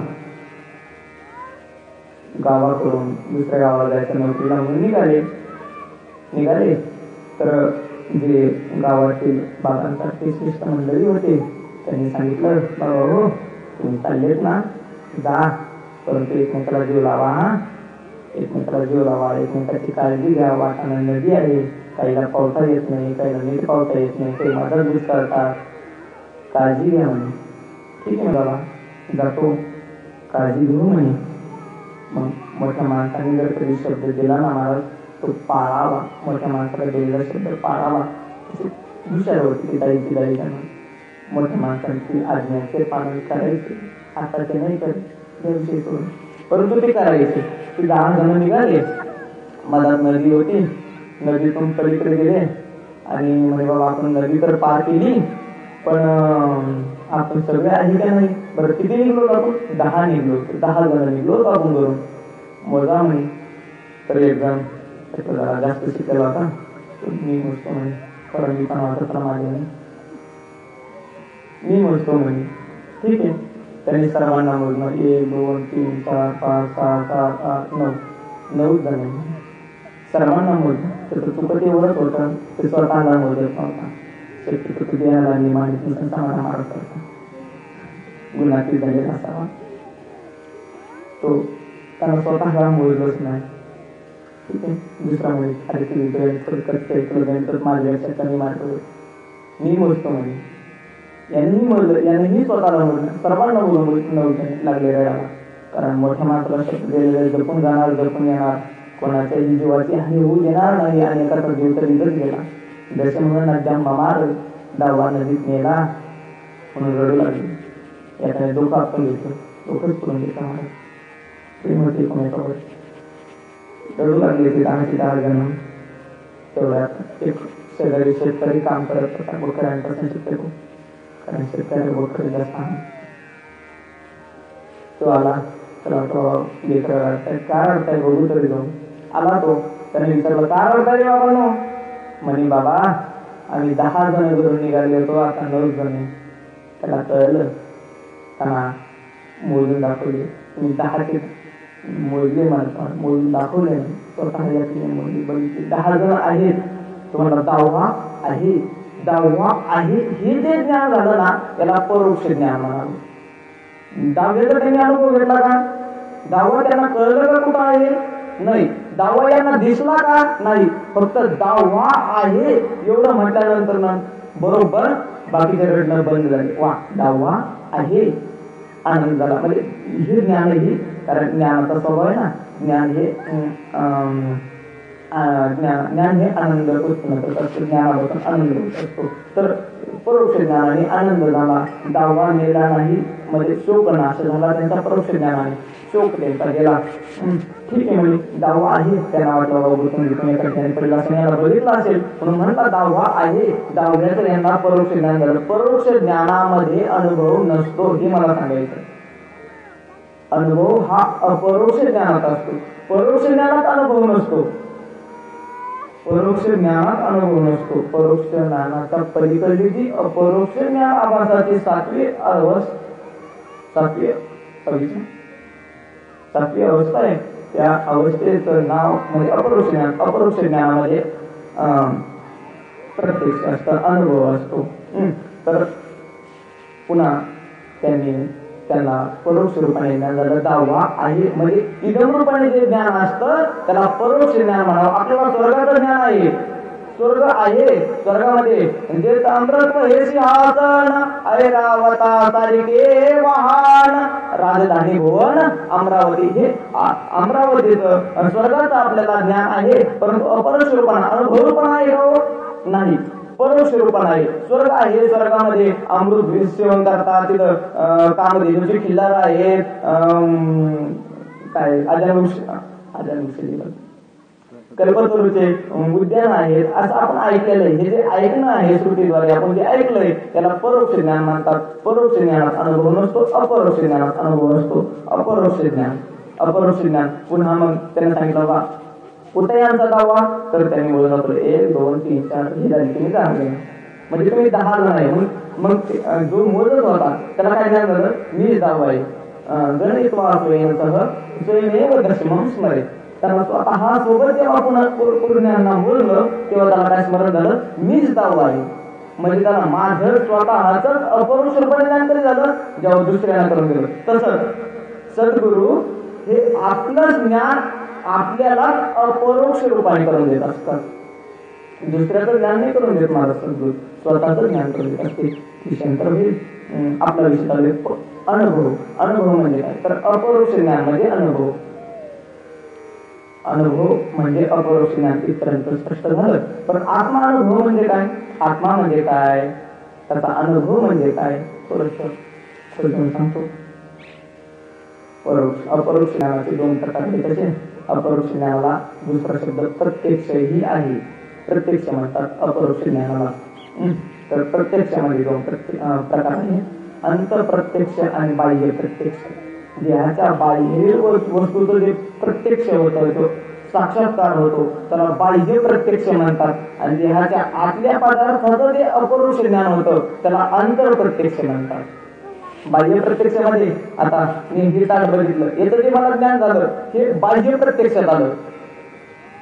गावाकडून दुसऱ्या गावाला जायचं नोकरीला म्हणून निघाले तर जे गावातील बाबांसारखे श्रेष्ठ मंडळी होते त्यांनी सांगितलं, बाबा हो तुम्ही चाललेत ना जा, परंतु एकमेकाला जीव लावा. एकमेकाला जीव लावा, एकमेकाची काळजी घ्या. वाटाणा नदी आहे, काहीला पावता येत नाही, काहीला नीट पावता येत नाही, काही मदत दूर करतात, काळजी घ्या म्हणे. ठीक आहे बाबा जातो, काळजी घेऊ म्हणे. मग मोठ्या माणसाने जर कधी शब्द दिला ना महाराज तो पाळावा. मोठ्या माणसाला दिलेला शब्द पाळावा. हुशार होती ती ताईची ताई. मोठ्या माणसांची आज्ञाचे पालन करायचे. आता ते नाही करत परंतु ते करायचे. ती 10 जण निघाले. मधात नदी होती, नदीतून पलीकडे गेले आणि म्हणे बाबा आपण नदी तर पार केली पण आपण सगळे आहे का नाही. बरं किती निघलो आपण? 10 निघलो. 10 जण निघलो आपण करून मोजा म्हणे. तर एक जण जरा जास्त शिकलेला होता. मी मोजतो म्हणे, कारण मी पण वाटत माझे मी मोजतो म्हणे. ठीक आहे. त्यांनी सर्वांना मोजणं 1 2 3 4 5 6 7 8 9 जण सर्वांना मोजणं. त्याचं चुकत एवढंच होतं ते स्वतःला मोजत नव्हता. शक्यतो देहाला माहिती समाधान मारत होता. गुन्हाची झालेला असावा तो त्याला स्वतःला मोजलंच नाही. ठीक आहे. दुसरा म्हणजे माझ्या लक्षात कमी मारतो मी मोजतो म्हणे. यांनीही मोजलं, यांनीही स्वतःला मोजलं. सर्वांना लागले रडायला. कारण मोठ्या माणसाला शब्द दिलेले जपून जाणार, जपून येणार, कोणाच्याही जीवाची हानी होऊ देणार नाही आणि एकाचा जीव तर इथंच गेला. जसे म्हणून नद्या ममार डावा नदीत नेला म्हणून रडू लागले. याच्याने डोकं आपण घेतो, डोकंच करून घेतो मला प्रेम होते कोणाच्यावर. रडू लागले ते 10 जण. तेवढ्यात एक शेजारी शेतकरी काम करत होता. बोकड्यांपासून शिकतो, कारण शेतकरी बोकडे जास्त आहे. तो आला, त्याला काय रडताय बघू तरी जाऊन आला. तो त्याने विचारलं काय रडताय बाबा नो. म्हणे बाबा आम्ही 10 जण घरून निघाले होतो, आता 9 जण. त्याला कळलं. त्यांना मोजून दाखवले. मी 10 मोजले मला मोजून दाखवले. स्वतः मोजली बघितली 10 जण आहेत. तुम्हाला 10वा आहे, 10वा आहे हे जे ज्ञान झालं ना त्याला परोक्ष ज्ञान म्हणाल. 10वेचा त्यांनी अनुभव घेतला का? 10वा त्यांना कळलं का कुठं आहे? नाही. 10वा यांना दिसला का? नाही. फक्त 10वा आहे एवढं म्हटल्यानंतर ना बरोबर बाकीचे रडणं बंद झाले. वा 10वा आहे, आनंद झाला. म्हणजे हे ज्ञान आहे. कारण ज्ञानाचा स्वभाव आहे ना, ज्ञान हे आनंद उत्पन्न करत असतो. ज्ञानापासून आनंद होत असतो. तर परोक्ष ज्ञानाने आनंद झाला. 10वा मेला नाही म्हणजे शोक नाश झाला त्यांचा. परोक्ष ज्ञानाने शोक त्यांचा गेला. ठीक आहे म्हणजे 10वा आहे. त्यांना वाटलं एका ठिकाणी पडला असं याला बघितलं असेल म्हणून म्हणला 10वा आहे. 10व्याचं यांना परोक्ष ज्ञान झालं. परोक्ष ज्ञानामध्ये अनुभव नसतो हे मला सांगायचं. अनुभव हा अपरोक्ष ज्ञानात असतो, परोक्ष ज्ञानात अनुभव नसतो. परोक्ष ज्ञानात अनुभव नसतो. परोक्ष ज्ञानाच्या पलीकडली जी अपरोक्ष ज्ञान आभासाची सातवी अवस्था आहे, त्या अवस्थेचं नाव म्हणजे अपरोक्ष ज्ञान. अपरोक्ष ज्ञानामध्ये प्रत्यक्ष असतं, अनुभव असतो. तर पुन्हा त्यांना परोक्ष रूपाने ज्ञान झालं. दहावा आहे म्हणजे इदम रूपाने जे ज्ञान असतं त्याला परोक्ष ज्ञान म्हणावं. आपल्याला स्वर्गाचं ज्ञान आहे, स्वर्ग आहे, स्वर्गामध्ये जे ताम्रत्व हे सिंहासन ऐरावता सारिके वाहन राजधानी भुवन अमरावती. हे अमरावतीचं स्वर्गाचं आपल्याला ज्ञान आहे, परंतु अपरोक्ष रूपाने अनुभव रूपाने आहे हो नाही, परोक्ष रूपाने आहे. स्वर्ग आहे, स्वर्गामध्ये अमृत सेवन करतात, तिथं कामधेनूची खिल्लार आहेत, काय कल्पतरूचे उद्यान आहेत, असं आपण ऐकलेलं आहे. हे जे ऐकणं आहे श्रुतीद्वारे आपण जे ऐकलंय त्याला परोक्ष ज्ञान म्हणतात. परोक्ष ज्ञानात अनुभव नसतो, अपरोक्ष ज्ञानात अनुभव नसतो. अपरोक्ष ज्ञान पुन्हा मग त्यांनी सांगितलं बा उदयांचा दावा, तर त्यांनी बोलत होतो 1 2 3 4 हे झाली तुम्ही 10 जण, म्हणजे तुम्ही 10 जण आहे. मग जो मोजत होता त्याला काय ज्ञान झालं, मी दावा आहे. गणित्वा स्वयंसह स्वयमेव दशमं स्मरेत. त्याला स्वतः सोबत जेव्हा पुन्हा पूर्णांना बोललं तेव्हा त्याला काय स्मरण झालं, मीच दावा आहे. म्हणजे त्याला माझं स्वतःच अपरोक्ष रूपाने ज्ञान तरी झालं जेव्हा दुसऱ्याला करून दिलं. तसंच सद्गुरु हे आपलं ज्ञान आपल्याला अपरोक्ष रूपाने करून देत असतात. दुसऱ्याचं ज्ञान नाही करून देत माझं सद्गुरु, स्वतःच ज्ञान करून देत असते. विषयांतर होईल आपला विषय चालू अनुभव. अनुभव म्हणजे काय, तर अपरोक्ष ज्ञान म्हणजे अनुभव म्हणजे अपरोक्ष ज्ञान इतपर्यंत स्पष्ट झालं. पण आत्मा अनुभव म्हणजे काय, आत्मा म्हणजे काय, त्याचा अनुभव म्हणजे काय थोडं सांगतो. अपरोक्ष ज्ञानाचे 2 प्रकार आहेत. कसे, अपरोक्ष ज्ञानाला दुसरा शब्द प्रत्यक्ष ही आहे, प्रत्यक्ष म्हणतात अपरोक्ष ज्ञानाला. तर प्रत्यक्षामध्ये 2 प्रकार आहेत, अंतप्रत्यक्ष आणि बाह्य प्रत्यक्ष. देहाच्या बाह्य वस्तूचं जे प्रत्यक्ष होतं, तो साक्षात्कार होतो त्याला बाह्य प्रत्यक्ष म्हणतात. आणि देहाच्या आतल्या पदार्थाचं जे अपरोक्ष ज्ञान होतं त्याला अंतरप्रत्यक्ष म्हणतात. बाह्य प्रत्यक्षामध्ये आता मी हे ताट बघितलं, याचं जे मला ज्ञान झालं हे बाह्य प्रत्यक्षात आलं.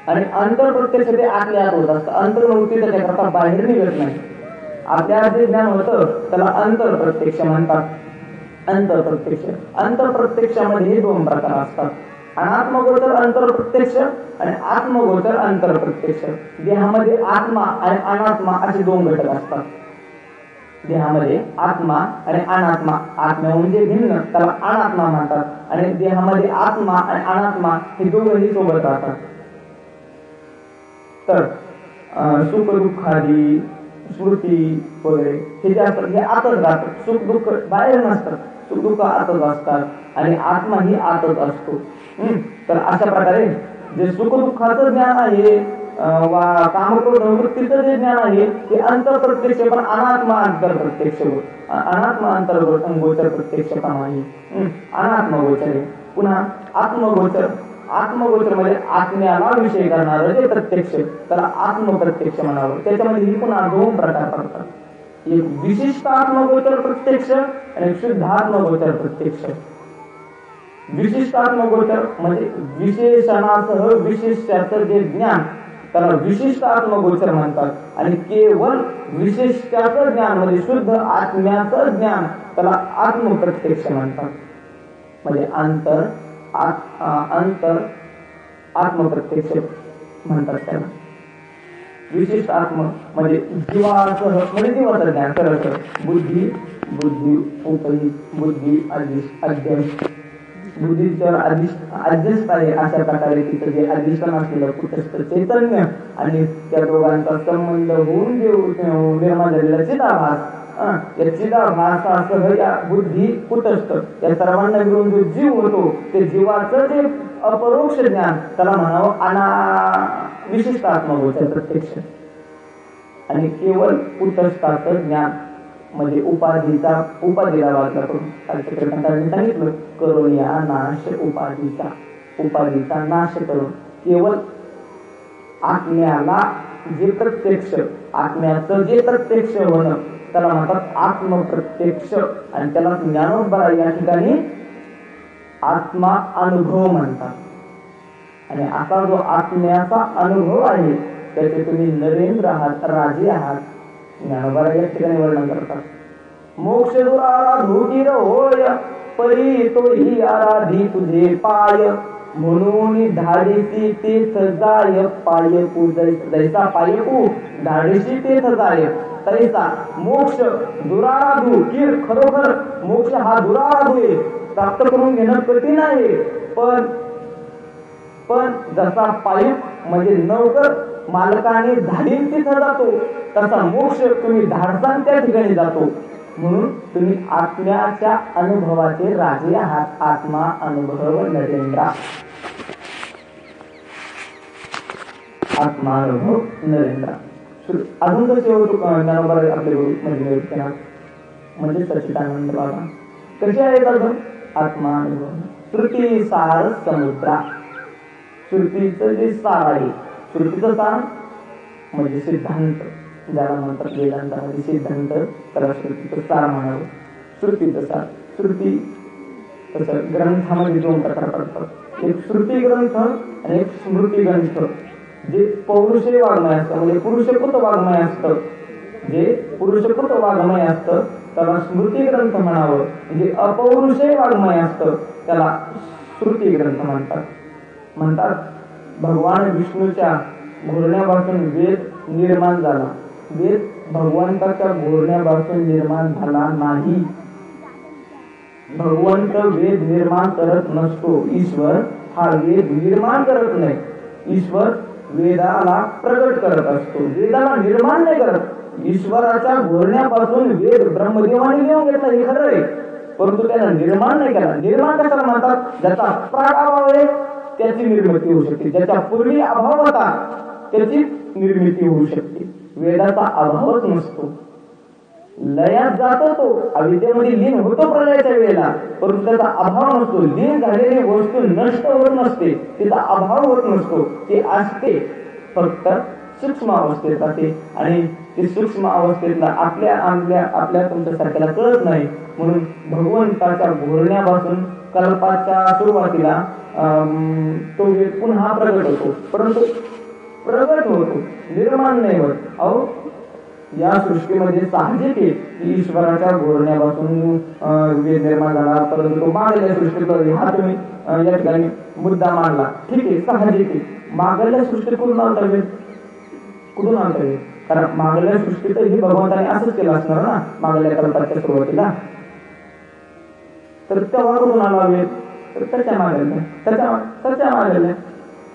आणि अंतरप्रत्यक्ष ते आतल्या आत होत असतं. अंतर्मुक्ती त्याच्याकरता बाहेर निघत नाही. आपल्या जे ज्ञान होतं त्याला अंतरप्रत्यक्ष म्हणतात. अंतरप्रत्यक्षामध्ये हे 2 प्रकार असतात, अनात्मगोचर अंतरप्रत्यक्ष आणि आत्मगोचर अंतरप्रत्यक्ष. देहामध्ये आत्मा आणि अनात्मा असे 2 घटक असतात. देहामध्ये आत्मा आणि अनात्मा, आत्मा म्हणजे भिन्न त्याला अनात्मा म्हणतात, आणि देहामध्ये आत्मा आणि अनात्मा हे दोघंही सोबत राहतात. तर सुख दुःखादी स्मृती वगैरे हे जे असतात हे आतच राहतात. सुख दुःख बाहेर नसतात, सुख दुःख आतच असतात आणि आत्मा ही आतच असतो. तर अशा प्रकारे जे सुख दुःखाचं ज्ञान आहे वा कामक्रोध वृत्तीचं जे ज्ञान आहे ते अंतरप्रत्यक्ष, पण अनात्मा अंतरप्रत्यक्ष, अनात्मा अंतर्गोचर प्रत्यक्ष काम आहे. अनात्मगोचर आहे. पुन्हा आत्मगोचर म्हणजे आत्म्याला विषय करणारं जे प्रत्यक्ष त्याला आत्मप्रत्यक्ष म्हणावं. त्याच्यामध्ये ही पुन्हा 2 प्रकार पडतात, एक विशिष्ट आत्मगोचर प्रत्यक्ष आणि शुद्ध आत्मगोचर प्रत्यक्ष. विशिष्ट आत्मगोचर म्हणजे विशेषणासह विशिष्टाचं जे ज्ञान त्याला विशिष्ट आत्मगोचर म्हणतात. आणि केवळ विशिष्टाचं ज्ञान म्हणजे शुद्ध आत्म्याचं ज्ञान त्याला आत्मप्रत्यक्ष म्हणतात. म्हणजे अंतर आत्मप्रत्यक्ष म्हणतात त्याला. विशिष्ट आत्म म्हणजे जीवासह म्हणजे जीवाचं ज्ञान खरं बुद्धी उपही बुद्धी अध्यक्ष बुद्धीच्यावर अध्यस्त आहे. अशा प्रकारे तिथं जे अधिष्ठान असलेलं कुटस्थ चैतन्य आणि त्या दोघांचा संबंध होऊन जे निर्माण झालेला चिदाभास, या चिदाभासासह या बुद्धी कुटस्थ या सर्वांना मिळून जो जीव होतो ते जीवाचं जे अपरोक्ष ज्ञान त्याला म्हणावं विशिष्ट आत्मगोचर प्रत्यक्ष. आणि केवळ कुटस्थाचं ज्ञान म्हणजे उपाधीला वागला करून कालच्या कीर्तनकारांनी सांगितलं, करून या नाश उपाधीचा नाश करून केवळ आत्म्याला जे प्रत्यक्ष, आत्म्याचं जे प्रत्यक्ष होणं त्याला म्हणतात आत्मप्रत्यक्ष. आणि त्याला ज्ञानोबा या ठिकाणी आत्मा अनुभव म्हणतात. आणि असा जो आत्म्याचा अनुभव आहे त्याचे तुम्ही नरेंद्र आहात, राजे आहात. ज्ञानोबा या ठिकाणी वर्णन करतात. मोक्ष दुराराधूतीर होय परी तोही आराधी तुझे पाय, म्हणून धाडीसी तेथ जाय पाय पू जैसा पाय पू धाडीसी तेथ जाय तैसा मोक्ष दुराराधू की खरोखर मोक्ष हा दुराराधू आहे, प्राप्त करून घेणं कठीण आहे. पण जसा पाईप म्हणजे नौकर मालकाने धाडीन तिथं जातो तसा मोक्ष तुम्ही धाडसान त्या ठिकाणी जातो. म्हणून तुम्ही आत्म्याच्या अनुभवाचे राजे आहात. आत्मा अनुभव नरेंद्र, आत्मा अनुभव नरेंद्र. अजून कसे होतो ज्ञानोबा आपले गुरु म्हणजे सच्चिदानंद बाबा कसे आहेत अजून आत्मा अनुभव. श्रुती सार समुद्रा, श्रुतीचं जे सार आहे, श्रुतीचं सार म्हणजे सिद्धांत, ज्याला म्हणतात वेदांतामध्ये सिद्धांत, त्याला श्रुतीचं सार म्हणावं. श्रुतीचं सार, श्रुती तसं ग्रंथामध्ये दोन प्रकार पडतात, एक श्रुती ग्रंथ आणि एक स्मृती ग्रंथ. जे पौरुषे वाङ्मय असतं म्हणजे पुरुषकृत वाङ्मय असतं, जे पुरुषकृत वाङ्मय असतं त्याला स्मृती ग्रंथ म्हणावं. जे अपौरुषे वाङ्मय असतं त्याला श्रुती ग्रंथ म्हणतात. भगवान विष्णूच्या घोरण्यापासून वेद निर्माण झाला. वेद भगवंताच्या घोरण्यापासून निर्माण झाला नाही. भगवंत वेद निर्माण करत नसतो. ईश्वर हा वेद निर्माण करत नाही. ईश्वर वेदाला प्रगट करत असतो, वेदाला निर्माण नाही करत. ईश्वराच्या घोरण्यापासून वेद ब्रह्मदेवाने घेऊन घेतला हे खरं आहे, परंतु त्याला निर्माण नाही केला. निर्माण कशाला म्हणतात? ज्याचा प्रागभाव आहे त्याची निर्मिती होऊ शकते, ज्याच्या पूर्वी अभाव होता त्याची निर्मिती होऊ शकते. वेदाचा अभावच नसतो, लयात जातो तो, अविद्येमध्ये लीन होतो प्रलयाच्या वेळेला, परंतु त्याचा अभाव नसतो. लीन झालेली वस्तू नष्ट होत नसते, तिचा अभाव होत नसतो, ती असते, फक्त सूक्ष्म अवस्थेत राहते. आणि ते सूक्ष्म अवस्थेतला आपल्या तुमच्यासारख्याला कळत नाही. म्हणून भगवंताच्या घोरण्यापासून कल्पाच्या सुरुवातीला तो वेद पुन्हा प्रगट होतो, परंतु प्रगट होतो, निर्माण नाही होत. अहो या सृष्टीमध्ये साहजिक आहे की ईश्वराच्या घोरण्यापासून वेद निर्माण झाला, परंतु तो मागल्या सृष्टीत हा तुम्ही या ठिकाणी मुद्दा मांडला, ठीक आहे, साहजिक आहे. मागल्या सृष्टीत कुठून आणता वेद? कुठून आणता वेद? कारण मागल्या सृष्टीत ही भगवंताने असंच केलं असणार ना, मागल्या कल्पाच्या सुरुवातीला. तर तेव्हा कुठून आला वेद? तर त्याच्या मागल्या.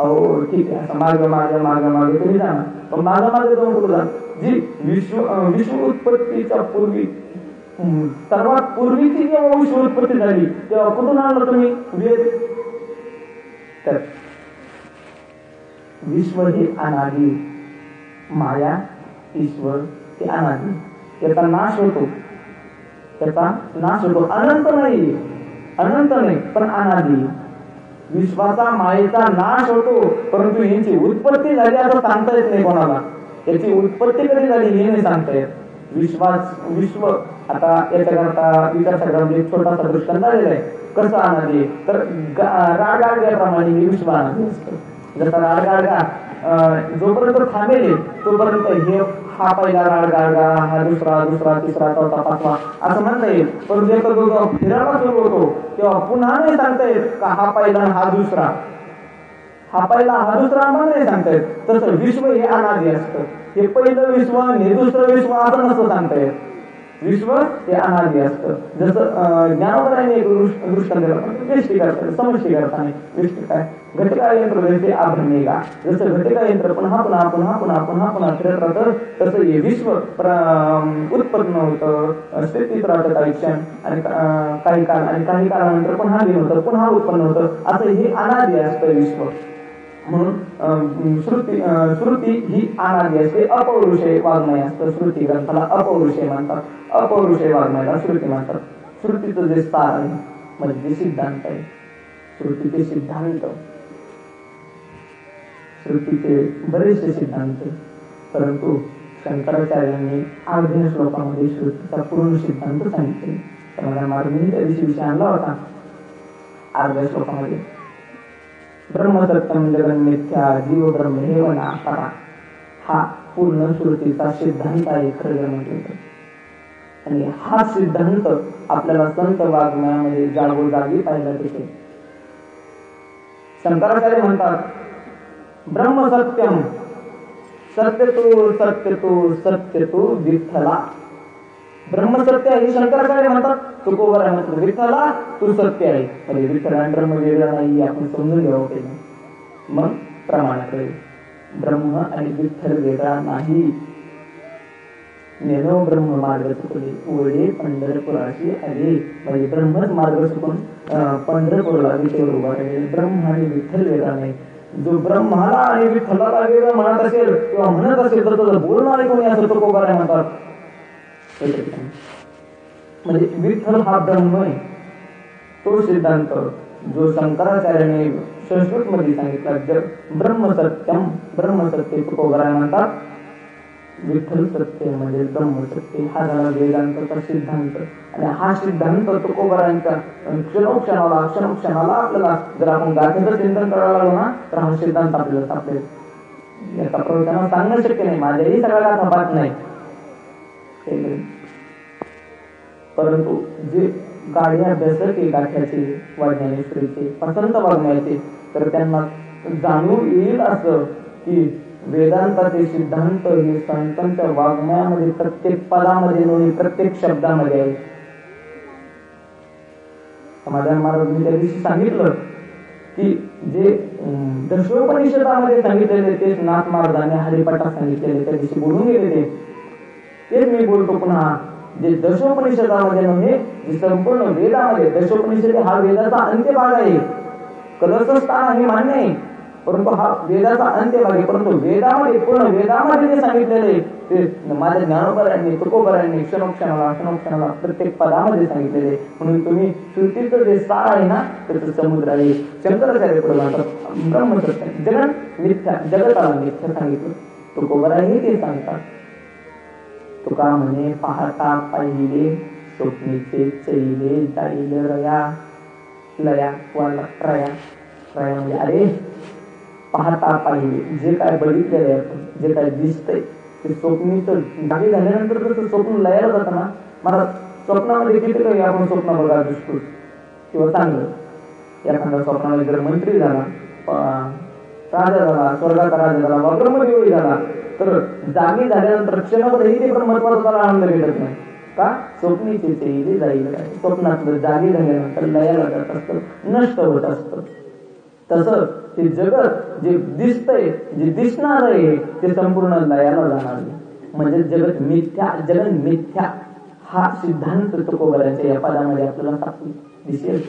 अहो ठीक आहे, असं मागे तुम्ही जाणार, पण मागे जाऊन कुठं जा? जी विश्व उत्पत्तीच्या पूर्वी, सर्वात पूर्वीची जेव्हा विश्व उत्पत्ती झाली तेव्हा कुठून आणलं तुम्ही वेद? तर विश्व हे अनादि, माया ईश्वर हे अनादि, त्याचा नाश होतो, अनंत नाही पण अनादि. विश्वाचा मायेचा नाश होतो, परंतु यांची उत्पत्ती झाली असं सांगता येत नाही कोणाला. याची उत्पत्ती कधी झाली हे नाही सांगता येत. विश्व आता याच्याकरता विकासाकडे एक छोटासा दृष्टांत आलेला आहे. कसं अनादि? तर राडगाडग्याप्रमाणे हे विश्व अनादि असतं. जसा राडगाडगा जोपर्यंत थांबेल तोपर्यंत हा पहिला राडगाडगा, हा दुसरा, तिसरा, चौथा, पाचवा असं म्हणता येईल. परंतु जेव्हा जो फिरायला सुरू होतो तेव्हा पुन्हा नाही सांगता येत का हा पहिला हा दुसरा पण नाही सांगता येत. तसं विश्व हे अनादि असतं. हे पहिलं विश्व हे दुसरं विश्व असं नसतं सांगता येत. विश्व हे अनादि असतं. जसं ज्ञानोबराने एक दृष्टांत दिलं, समष्टी करताना दृष्टी काय? घटिका यंत्र जसे आभ्रमेगा, जसं घटिका यंत्र पुन्हा फिरत राहतं, तसं हे विश्व उत्पन्न होतं, स्थितीत राहतं काही क्षण, आणि काही काळ, आणि काही काळानंतर पुन्हा लीन होतं, पुन्हा उत्पन्न होतं. असं हे अनादि असतं विश्व. म्हणून श्रुती ही अनादी असते, अपौरुषेय वाङ्मय असतं. श्रुती ग्रंथाला अपौरुषेय म्हणतात, अपौरुषेय वाङ्मयाला श्रुती म्हणतात. श्रुतीचं जे सार आहे म्हणजे जे सिद्धांत आहे, श्रुतीचे सिद्धांत, श्रुतीचे बरेचसे सिद्धांत, परंतु शंकराचार्यांनी अर्ध्या श्लोकामध्ये श्रुतीचा पूर्ण सिद्धांत सांगितले. त्यामध्ये मार्मिनी त्या दिवशी विषय आणला होता. अर्ध्या श्लोकामध्ये ब्रह्मसत्यम जगन मिथ्या जीव ब्रह्म हे नापरा हा पूर्ण श्रुतीचा सिद्धांत आहे खरं म्हटलं. आणि हा सिद्धांत आपल्याला संत वाङ्मयामध्ये जागोजागी पाहिला तिथे. शंकराचार्य म्हणतात ब्रह्मसत्यम सत्य तू विठ्ठला. ब्रह्मसत्य हे शंकराचार्य म्हणतात, तुकोबराय म्हणतात विठ्ठला तू सत्य आहे. म्हणजे विठ्ठल आणि ब्रह्म वेगळा नाही आपण समजून घ्यावं केलं. मग प्रमाणाकडे ब्रह्म आणि विठ्ठल वेगळा नाही. नेनो ब्रह्म मार्ग चुकले ओढे पंढरपुराशी आले. म्हणजे ब्रह्मच मार्ग चुकून पंढरपूरला विटेवर उभा राहिले. ब्रह्म आणि विठ्ठल वेगळा नाही. जो ब्रह्माला आणि विठ्ठलाला वेगळं म्हणत असेल किंवा म्हणत असेल तर त्याचं बोलणारे कोणी असं तुकोबराय म्हणतात. म्हणजे विठ्ठल हा ब्रह्म आहे. तो सिद्धांत जो शंकराचार्याने संस्कृत मध्ये सांगितला, ब्रह्मसत्य तुकोबराय म्हणतात. विठ्ठल सत्य म्हणजे ब्रह्मसत्य हा झाला वेदांताचा सिद्धांत. आणि हा सिद्धांत तुकोबरायांचा क्षणोक्षणाला आपल्याला जर आपण गाथेचं चिंतन करायला लागलो ना तर हा सिद्धांत आपल्याला सापडेल. याचा प्रवचनात सांगणं शक्य नाही, माझ्याही सगळ्या गाथा पाहत नाही, परंतु जे गाढे अभ्यासक आहे गाठ्याचे वा ज्ञानेश्वरीचे पसंत वाङ्मयाचे तर त्यांना जाणून येईल असं की वेदांताचे सिद्धांत हे संतांच्या वाङ्मयामध्ये प्रत्येक पदामध्ये नव्हे प्रत्येक शब्दामध्ये आहे. समाधान महाराजांनी त्या दिवशी सांगितलं की जे दशोपनिषदामध्ये सांगितलेले तेच नाथ महाराजांनी हरिपाठात सांगितलेले त्या दिवशी बोलून गेले तेच मी बोलतो पुन्हा. जे दशोपनिषदामध्ये नव्हे जे संपूर्ण वेदामध्ये, दशोपनिषद हा वेदाचा अंत्यभाग आहे. कलशस्थान हे मान्य आहे परंतु हा वेदाचा अंत्यभाग आहे. परंतु वेदामध्ये पूर्ण वेदामध्ये जे सांगितलेले ते माझ्या ज्ञानोबरांनी तुकोबरांनी क्षणोक्षणाला प्रत्येक पदामध्ये सांगितलेले. म्हणून तुम्ही श्रुतीचं जे सार आहे ना त्याचं समुद्र आहे. शंकराचार्य ब्रह्मसत्य जगन मिथ्या, जगताला मिथ्या सांगितलं. तुकोबराही ते सांगतात. तुका म्हणे पाहता पाहिले स्वप्नीचे चैले जाईल रया. लया वाला रया म्हणजे अरे पाहता पाहिले जे काय बघितलेलं आहे, जे काय दिसतंय ते स्वप्नीचं जागे झाल्यानंतर जसं स्वप्न लयाला जातं ना. मला स्वप्नामध्ये किती काही आपण स्वप्न बघा दिसतो किंवा चांगलं एखादा स्वप्नामध्ये जर मंत्री झाला, राजा झाला, स्वर्गाचा राजा झाला वा ब्रह्मदेवही झाला तर जागी झाल्यानंतर क्षणाभरही ते ब्रह्मत्वाचा आनंद भेटत नाही का. स्वप्नीचे चैले जाईल काय, स्वप्नातलं जागी झाल्यानंतर लयाला जात असतं, नष्ट होत असतं. तसं ते जगत जे दिसतंय जे दिसणार आहे ते संपूर्ण लयाला जाणार आहे. म्हणजे जगत मिथ्या, जगन मिथ्या हा सिद्धांत तुकोबराच्या या पदामध्ये आपल्याला दिसेल.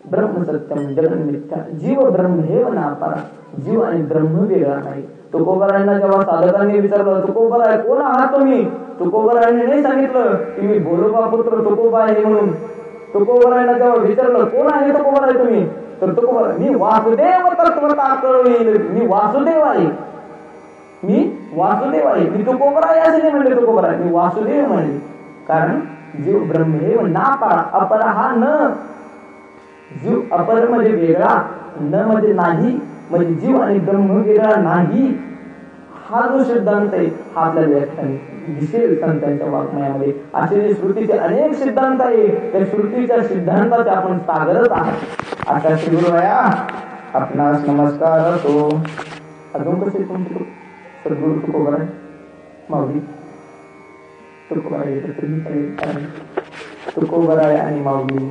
ब्रह्मसत्यम जगन मिथ्या जीव ब्रह्म हे नापरा. जीव आणि ब्रह्म वेगळा नाही. तुकोबरायांना जेव्हा साधकांनी विचारलं तुकोबराय कोण आहात तुम्ही, तुकोबरायांनी नाही सांगितलं की मी बोलोबा पुत्र तुकोबा आहे म्हणून. तुकोबरायांना जेव्हा विचारलं कोण आहे तुकोबराय तुम्ही तर तुकोबरा मी वासुदेव तत्वता कळविल, मी वासुदेव आहे, मी वासुदेव आहे. मी तुकोबराय असे नाही म्हणले, तुकोबराय मी वासुदेव म्हणले. कारण जीव ब्रह्म हे नापरा, अपरा हा न. जीव अपर म्हणजे वेगळा, न म्हणजे नाही, म्हणजे जीव आणि ब्रह्म वेगळा नाही. हा जो सिद्धांत आहे हा आपल्याला व्याख्याने दिसेल संतांच्या वाङ्मयामध्ये. असे जे श्रुतीचे अनेक सिद्धांत आहे त्या श्रुतीच्या सिद्धांताचे आपण सागरच आहात. आता श्री गुरुराया आपणास नमस्कार असो. अजून कसे तुमचे सद्गुरु तुकोबराय माऊली तुकोबराय तुकोबराय आणि माऊली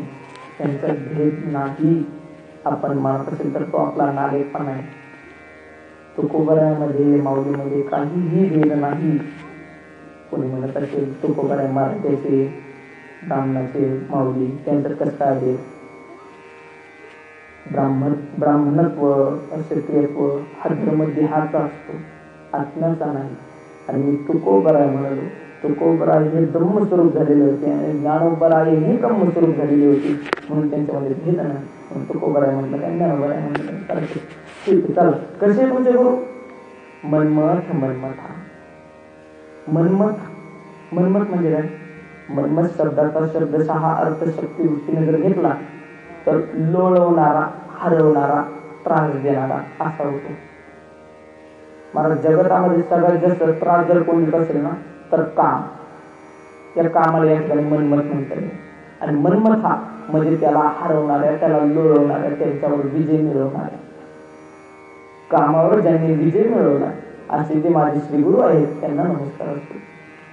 त्यांचा भेद नाही. आपण म्हणत असेल तर तो आपला नालेपण आहे. तुकोबरामध्ये माऊलीमध्ये काहीही भेद नाही. कोणी म्हणत असेल तुकोबराय मराठ्याचे ब्राह्मणाचे माऊली त्यांच्यात कसं काय भेद. ब्राह्मणत्व, क्षत्रियत्व हा धर्म देहाचा असतो, आत्म्याचा नाही. आणि मी तुकोबराय म्हणालो, तुकोबराय हे ब्रह्मस्वरूप झालेले होते आणि ज्ञानोबराय ही ब्रह्मस्वरूप झालेली होती, म्हणून त्यांच्यामध्ये भेद नाही. म्हणून तुकोबराय म्हटलं काय, ज्ञानोबराय म्हटलं काय, ठीक चला. कसे तुमचे गुरु? मनमथ मनमथा. मनमथ म्हणजे काय? मनमथ शब्दाचा शब्दशः अर्थ शक्ती वृत्तीने जर घेतला तर लोळवणारा, हरवणारा, त्रास देणारा असा होतो. मला जगतामध्ये सगळ्यात जास्त त्रास जर कोणी असेल ना तर काम. या कामाला या ठिकाणी मनमथ म्हणतात. आणि मनमथा म्हणजे त्याला हरवणाऱ्या, त्याला लोळवणाऱ्या, त्यांच्यावर विजय मिळवणाऱ्या. कामावर ज्यांनी विजय मिळवला असे जे माझे श्री गुरु आहेत त्यांना नमस्कार असतो.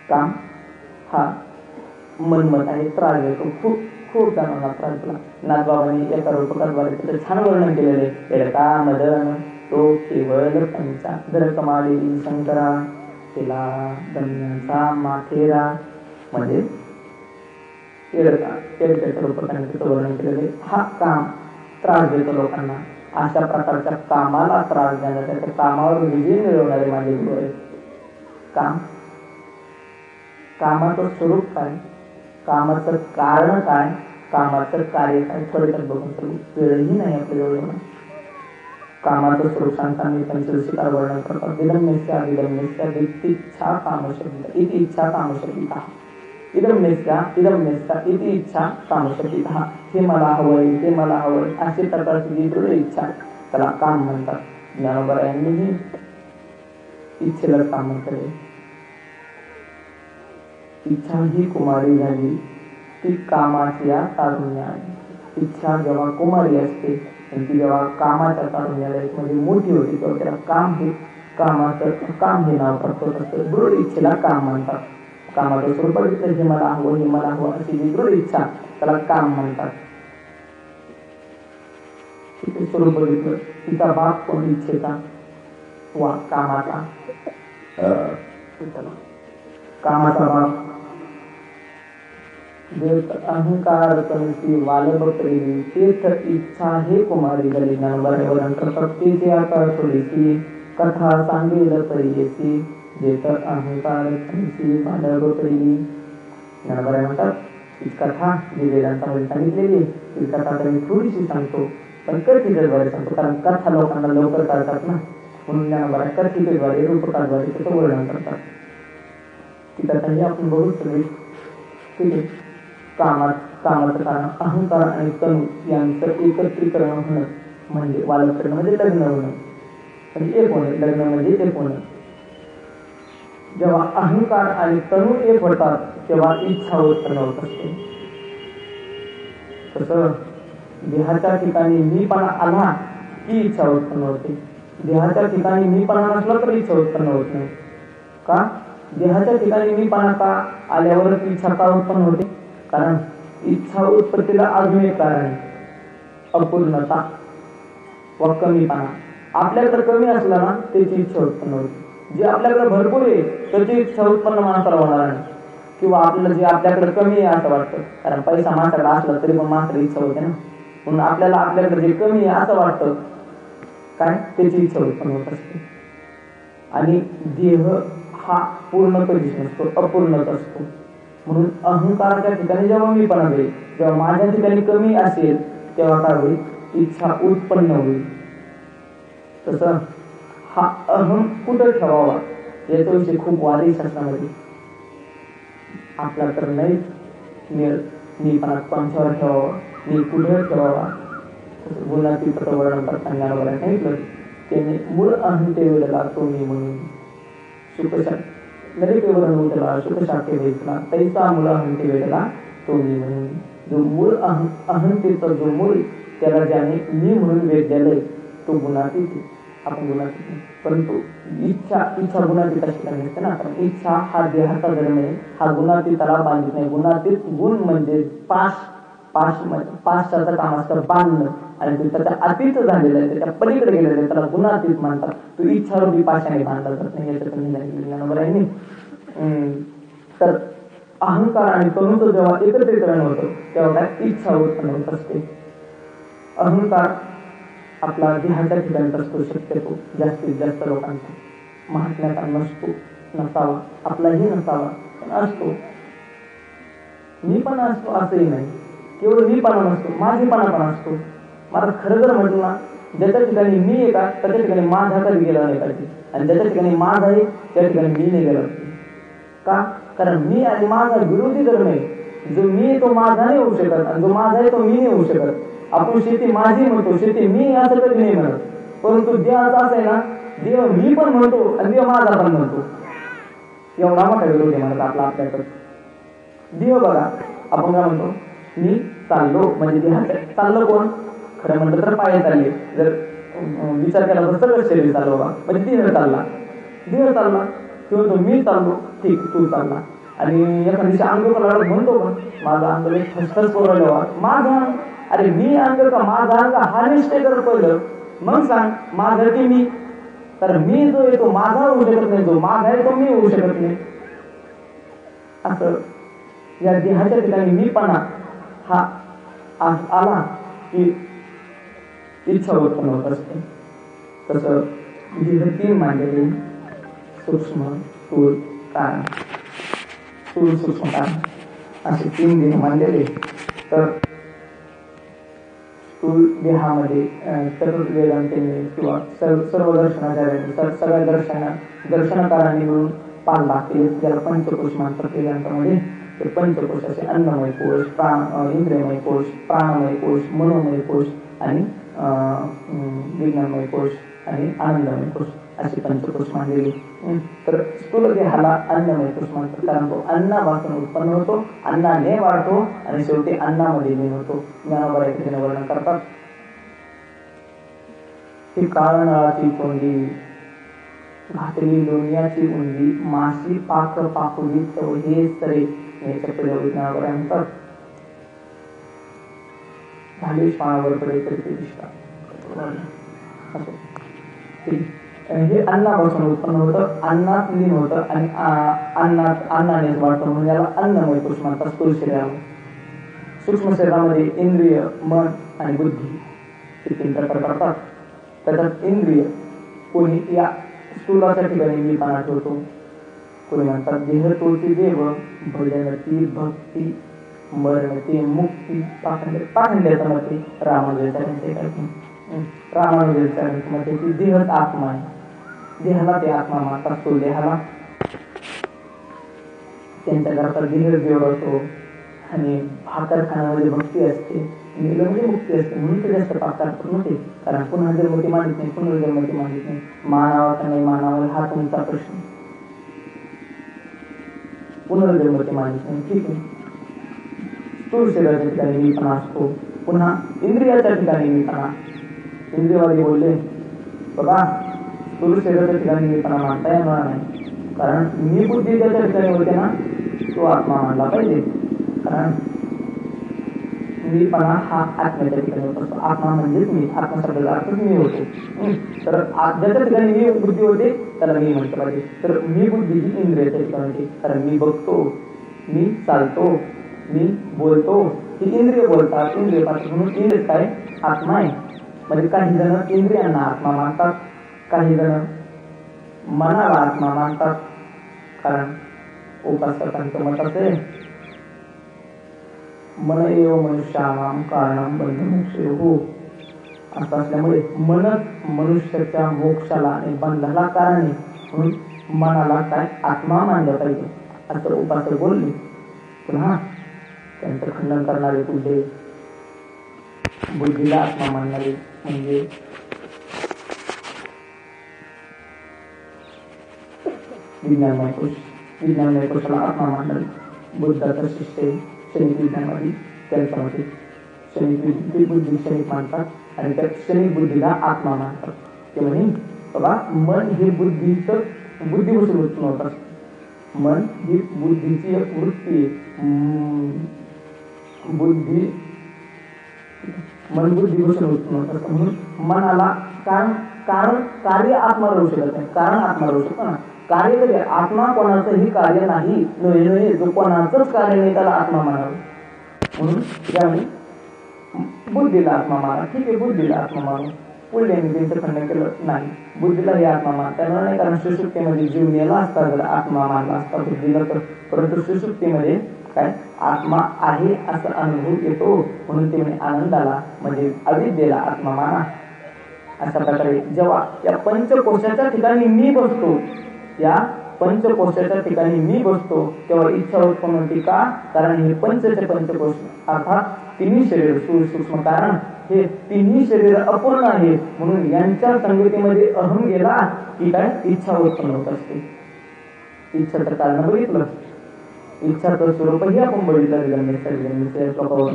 काम हा मनमथ आहे, त्रास देतो. खूप जणांना त्रास दिला. नाथबाबांनी एका रूपकाद्वारे त्याचं छान वर्णन केलेले. एडका मदन तो केवळ पंचा दर कमाडी शंकरा तिला दम्यांचा माथेरा. म्हणजे एडक्याच्या रूपकाने त्याचं वर्णन केलेले. हा काम त्रास देतो लोकांना. अशा प्रकारच्या कामाला त्रास देण्याचा, त्या कामावर विजय मिळवणारे माझे गुरु आहेत. कामाचं स्वरूप काय, कामाचं कारण काय, कामाचं कार्य काय, थोडक्यात बघून तर वेळही नाही आपल्याजवळ. कामाचं स्वरूप सांगताना पंचदशीकार वर्णन करतात. विदम्यस्या इच्छा कामशक्ती इति इच्छा कामशक्तीता. इदम्यस्या इति इच्छा कामशक्तीता. हे मला हवंय, हे मला हवंय अशी प्रकारची जी दृढ इच्छा त्याला काम म्हणतात. ज्ञानोबरायांनीही इच्छेला काम म्हणतात. इच्छा ही कुमारी झाली ती कामाची या तारुण्यात. इच्छा जेव्हा कुमारी असते आणि ती जेव्हा कामाच्या तारुण्याला म्हणजे मोठी होती तेव्हा त्याला काम हे नाव प्राप्त असतं. दृढ इच्छेला काम म्हणतात. कामाचं स्वरूप बघितलं, हे मला हवं, हे मला हवं अशी जी दृढ इच्छा त्याला काम म्हणतात. तिथे स्वरूप बघितलं, तिचा बाप कोण? इच्छेचा वा कामाचा. कामाचा बाप अहंकार कंसी वालभ प्रेमी तीर्थ इच्छा हे कुमारी झाली. ज्ञानोबराय करतात ते आता थोडीशी कथा सांगेल परियेसी जेत अहंकार कंसी वालभ प्रेमी. ज्ञानोबराय म्हणतात ही कथा जी वेदांतामध्ये सांगितलेली ती कथा तर मी थोडीशी सांगतो, पण कथिकेद्वारे सांगतो, कारण कथा लोकांना लवकर कळतात ना, म्हणून ज्ञानोबराय कथिकेद्वारे रूपकाद्वारे त्याचं वर्णन करतात. ती कथा ही आपण बघू सगळी. ठीक आहे. कामाचं कारण अहंकार आणि तनु यांचं एकत्रीकरण होणं म्हणजे वालभ करणं म्हणजे लग्न होणं, म्हणजे एक होणे. लग्न म्हणजे एक होणं. जेव्हा अहंकार आणि तनु एक होतात तेव्हा इच्छा उत्पन्न होत असते. तसं देहाच्या ठिकाणी मीपणा आला की इच्छा उत्पन्न होते. देहाच्या ठिकाणी मीपणा नसला तर इच्छा उत्पन्न होत नाही. का? देहाच्या ठिकाणी मीपणा का आल्यावरच इच्छा का उत्पन्न होते? कारण इच्छा उत्पत्तीला अजून एक कारण आहे, अपूर्णता व कमीपणा. आपल्याकडे कमी असला ना त्याची इच्छा उत्पन्न होते. जे आपल्याकडे भरपूर आहे त्याची इच्छा उत्पन्न माणसाला होणार नाही. किंवा आपल्याला जे आपल्याकडे कमी आहे असं वाटतं, कारण पैसा माणसाकडे असला तरी पण माणसाला इच्छा होते ना, म्हणून आपल्याला आपल्याकडे जे कमी आहे असं वाटतं काय, त्याची इच्छा उत्पन्न होत असते. आणि देह हा पूर्ण कधीच नसतो, अपूर्णच असतो. म्हणून अहंकाराच्या ठिकाणी जेव्हा मी पण होईल, जेव्हा माझ्या ठिकाणी कमी असेल तेव्हा काय होईल, इच्छा उत्पन्न होईल. तसं हा अहम कुठं ठेवावा याच्याविषयी खूप वादी शास्त्रामध्ये. आपला तर नाहीच मी पण पंचावर ठेवावा, मी कुठं ठेवावा. गुणातीत वर्णन करताना सांगितलं त्यांनी मूळ अहंते वेळेला तो मी म्हणून सुखशा नरिकेवरून उठला सुखशाखे वेचला तैसा मूळ अहंते वेळेला तो मी म्हणून. जो मूळ अहंतेचा जो मूळ त्याला ज्याने मी म्हणून वेद्यालय तो गुणातीत. आपण गुणातीत नाही, परंतु इच्छा गुणातीत अशी काही नसते ना, कारण इच्छा हा देहाचा धर्म आहे, हा गुणातीताला बांधित नाही. गुणातीत गुण म्हणजे पाशाचं काम असतं बांधणं, आणि ते त्याच्या अतीत झालेलं आहे, त्याच्या पलीकडे गेलेलं आहे, त्याला गुणातीत म्हणतात. तो इच्छारूपी पाशाने बांधला जात नाही. याच्यातून तर अहंकार आणि तनुचं जेव्हा एकत्रीकरण होतं तेव्हा काय इच्छा उत्पन्न होत असते. अहंकार आपला देहाच्या ठिकाणचा असतो शक्यतो जास्तीत जास्त लोकांचा. महात्म्याचा नसतो, नसावा, आपलाही नसावा, पण असतो. मी पण असतो असंही नाही, केवळ मी पण नसतो, माझेपणा पण असतो. मला खरं जर म्हटलं ना, ज्याच्या ठिकाणी मी आहे का त्याच्या ठिकाणी माझा कधी गेला नाही पाहिजे, आणि ज्याच्या ठिकाणी माझा आहे त्या ठिकाणी मी नाही गेला पाहिजे. का? कारण मी आणि माझा विरोधी धर्म आहे. जो मी तो माझा नाही होऊ शकत, आणि जो माझा आहे तो मी नाही होऊ शकत. आपण शेती माझी म्हणतो, शेती मी असं कधी नाही म्हणत. परंतु देवाचं असं आहे ना, देव मी पण म्हणतो आणि देव माझा पण म्हणतो. एवढा मोठा विरोध आहे म्हणत आपला आपल्याकडे. देव बघा, आपण काय म्हणतो, मी चाललो म्हणजे देहाच्या. चाललं कोण? खरं म्हणलं तर पाय चालले. जर विचार केला तर सगळं शरीर चाललो बा, म्हणजे देह चालला. देह चालला किंवा तो मी चाललो, ठीक तू चालला. आणि एका दिवशी अंग करायला म्हणतो पण माझा अंग फसफस करू माझा. अरे मी अंग का माझा अंग हा निश्चय करत पहिलं, मग सांग माझं की मी. तर मी जो आहे तो माझा होऊ शकत नाही, जो माझा आहे तो मी होऊ शकत नाही. असं या देहाच्या ठिकाणी मीपणा हा आला की इच्छा उत्पन्न होत असते. तसं देह तीन मांडलेले, सूक्ष्म, स्थूल, कारण. स्थूल, सूक्ष्म, कारण असे तीन देह मांडलेले. तर स्थूल देहामध्ये चतुर्वेदांतेने किंवा सर्व दर्शनाचार्यांनी सगळ्या दर्शनकारांनी मिळून 5 लाख केले, ज्याला पंचकोश म्हणतात. वेदांतामध्ये ते पंचकोश असे अन्नमय कोश, इंद्रियमय कोश, प्राणमय कोश, मनोमय कोश आणि विज्ञानमय कोश आणि आनंदमय कोश असे पंचकोश मानलेले. तर स्थूल देहाला अन्नमय कोश म्हणतात, कारण तो अन्नापासून उत्पन्न होतो, अन्नाने वाढतो आणि शेवटी अन्नामध्ये लीन होतो. ज्ञानोबा एखाद्याने वर्णन करतात, ही काळनाळाची तोंडी, घातली लोण्याची उंडी, माशी पाक पाकुली चव हे सरे याच्या पुढे ज्ञानोबा म्हणतात, झाली पानावर पडे तरी ते दिसतात. हे अन्नापासून उत्पन्न होतं, अन्नात लीन होतं आणि अन्नानेच वाढतं, म्हणून याला अन्नमय कोश म्हणतात. स्थूल शरीराला. सूक्ष्म शरीरामध्ये इंद्रिय, मन आणि बुद्धी हे 3 प्रकार पडतात. त्याच्यात इंद्रिय कोणी या स्थूलाच्या ठिकाणी मीपणा ठेवतो, कोणी म्हणतात देह तोची देव, भजनती भक्ती, मरणते मुक्ती, पाखंड्याच्या मते रामानुजाचार्यांचे रामानुजाचार्यांच्या मते ती देहच आत्मा आहे. देहाला ते आत्मा मानतात. तो देहाला त्यांच्या करता देह जोडतो आणि भाकर खाण्यामध्ये भक्ती असते, म्हणजे मुक्ती असते, म्हणून ते जास्त पाप करतात नव्हते. कारण पुन्हा जन्मती मांडित नाही, पुनर्जन्मती मांडित नाही. मानावा का नाही मानावा हा तुमचा प्रश्न. पुनर्जन्मती मांडित नाही, ठीक आहे. स्थूल शरीराच्या ठिकाणी मीपणा असतो. पुन्हा इंद्रियाच्या ठिकाणी मीपणा. इंद्रियवादी बोलले बघा, स्थूल शरीराच्या ठिकाणी मीपणा मानता येणार नाही, कारण मी बुद्धी ज्याच्या ठिकाणी होते ना तो आत्मा मानला पाहिजे. कारण मीपणा हा आत्म्याच्या ठिकाणी होत असतो. आत्मा म्हणजेच मी, आत्मा शब्दाचा अर्थच मी होतो. तर ज्याच्या ठिकाणी मी बुद्धी होते त्याला मी म्हटलं पाहिजे. तर मी बुद्धी ही इंद्रियाच्या ठिकाणी होती, कारण मी बघतो, मी चालतो, मी बोलतो, ही इंद्रिय बोलतात, इंद्रिय पाहतात, म्हणून इंद्रिय काय आत्मा आहे. म्हणजे काही जण इंद्रियांना आत्मा मानतात, काही जण मनाला आत्मा मानतात. कारण उपासकांचं मत असे, मन एव मनुष्यानां कारणं बंधमोक्षयोः. असं असल्यामुळे मनच मनुष्याच्या मोक्षाला आणि बंधाला कारण आहे, म्हणून मनाला काय आत्मा मानलं पाहिजे असं उपासक बोलले. पुन्हा त्यांचं खंडन करणारे पुढे बुद्धीला आत्मा मानणारे म्हणजे विज्ञानमय कोश. विज्ञानमय कोशाला आत्मा मानणारे बुद्धाचा शिष्य क्षणिक विज्ञानवादी, त्यांच्या मते क्षणिक बुद्धी क्षणिक मानतात आणि त्या क्षणिक बुद्धीला आत्मा मानतात. ते म्हणे बाबा, मन हे बुद्धीचं बुद्धीपासून उत्पन्न होत असतं. मन ही बुद्धीची एक वृत्ती, बुद्धी मन बुद्धीपासून उत्पन्न होत असतं. म्हणून मनाला कारण कार्य आत्मा राहू शकत नाही, कारण आत्मा राहू शकतो ना. कार्य तरी आत्मा कोणाचंही कार्य नाही, नव्हे जो कोणाचंच कार्य नाही त्याला आत्मा मानावं. म्हणून त्यामुळे बुद्धीला आत्मा माना, ठीक आहे, बुद्धीला आत्मा मानू. पुढे त्यांचं खंडन केलं नाही. बुद्धीला हे आत्मा मानता येणार नाही, कारण सुषुप्तीमध्ये जीव मेला असता जर आत्मा मानला असता बुद्धीला तर. परंतु सुषुप्तीमध्ये काय आत्मा आहे असा अनुभव येतो, म्हणून ते म्हणे आनंदाला म्हणजे अविद्येला आत्मा माना. अशा प्रकारे जेव्हा या पंचकोशाच्या ठिकाणी मी बसतो, या पंचकोशाच्या ठिकाणी मी बसतो, तेव्हा इच्छा उत्पन्न होती. का? कारण हे पंचकोश अर्थात तिन्ही शरीर स्थूल सूक्ष्म कारण हे तिन्ही शरीर अपूर्ण आहे, म्हणून यांच्या संगतीमध्ये अहम गेला की काय इच्छा उत्पन्न होत असते. इच्छाचं कारण बघितलं, इच्छाचं स्वरूपही आपण बघितलं श्लोकावरून.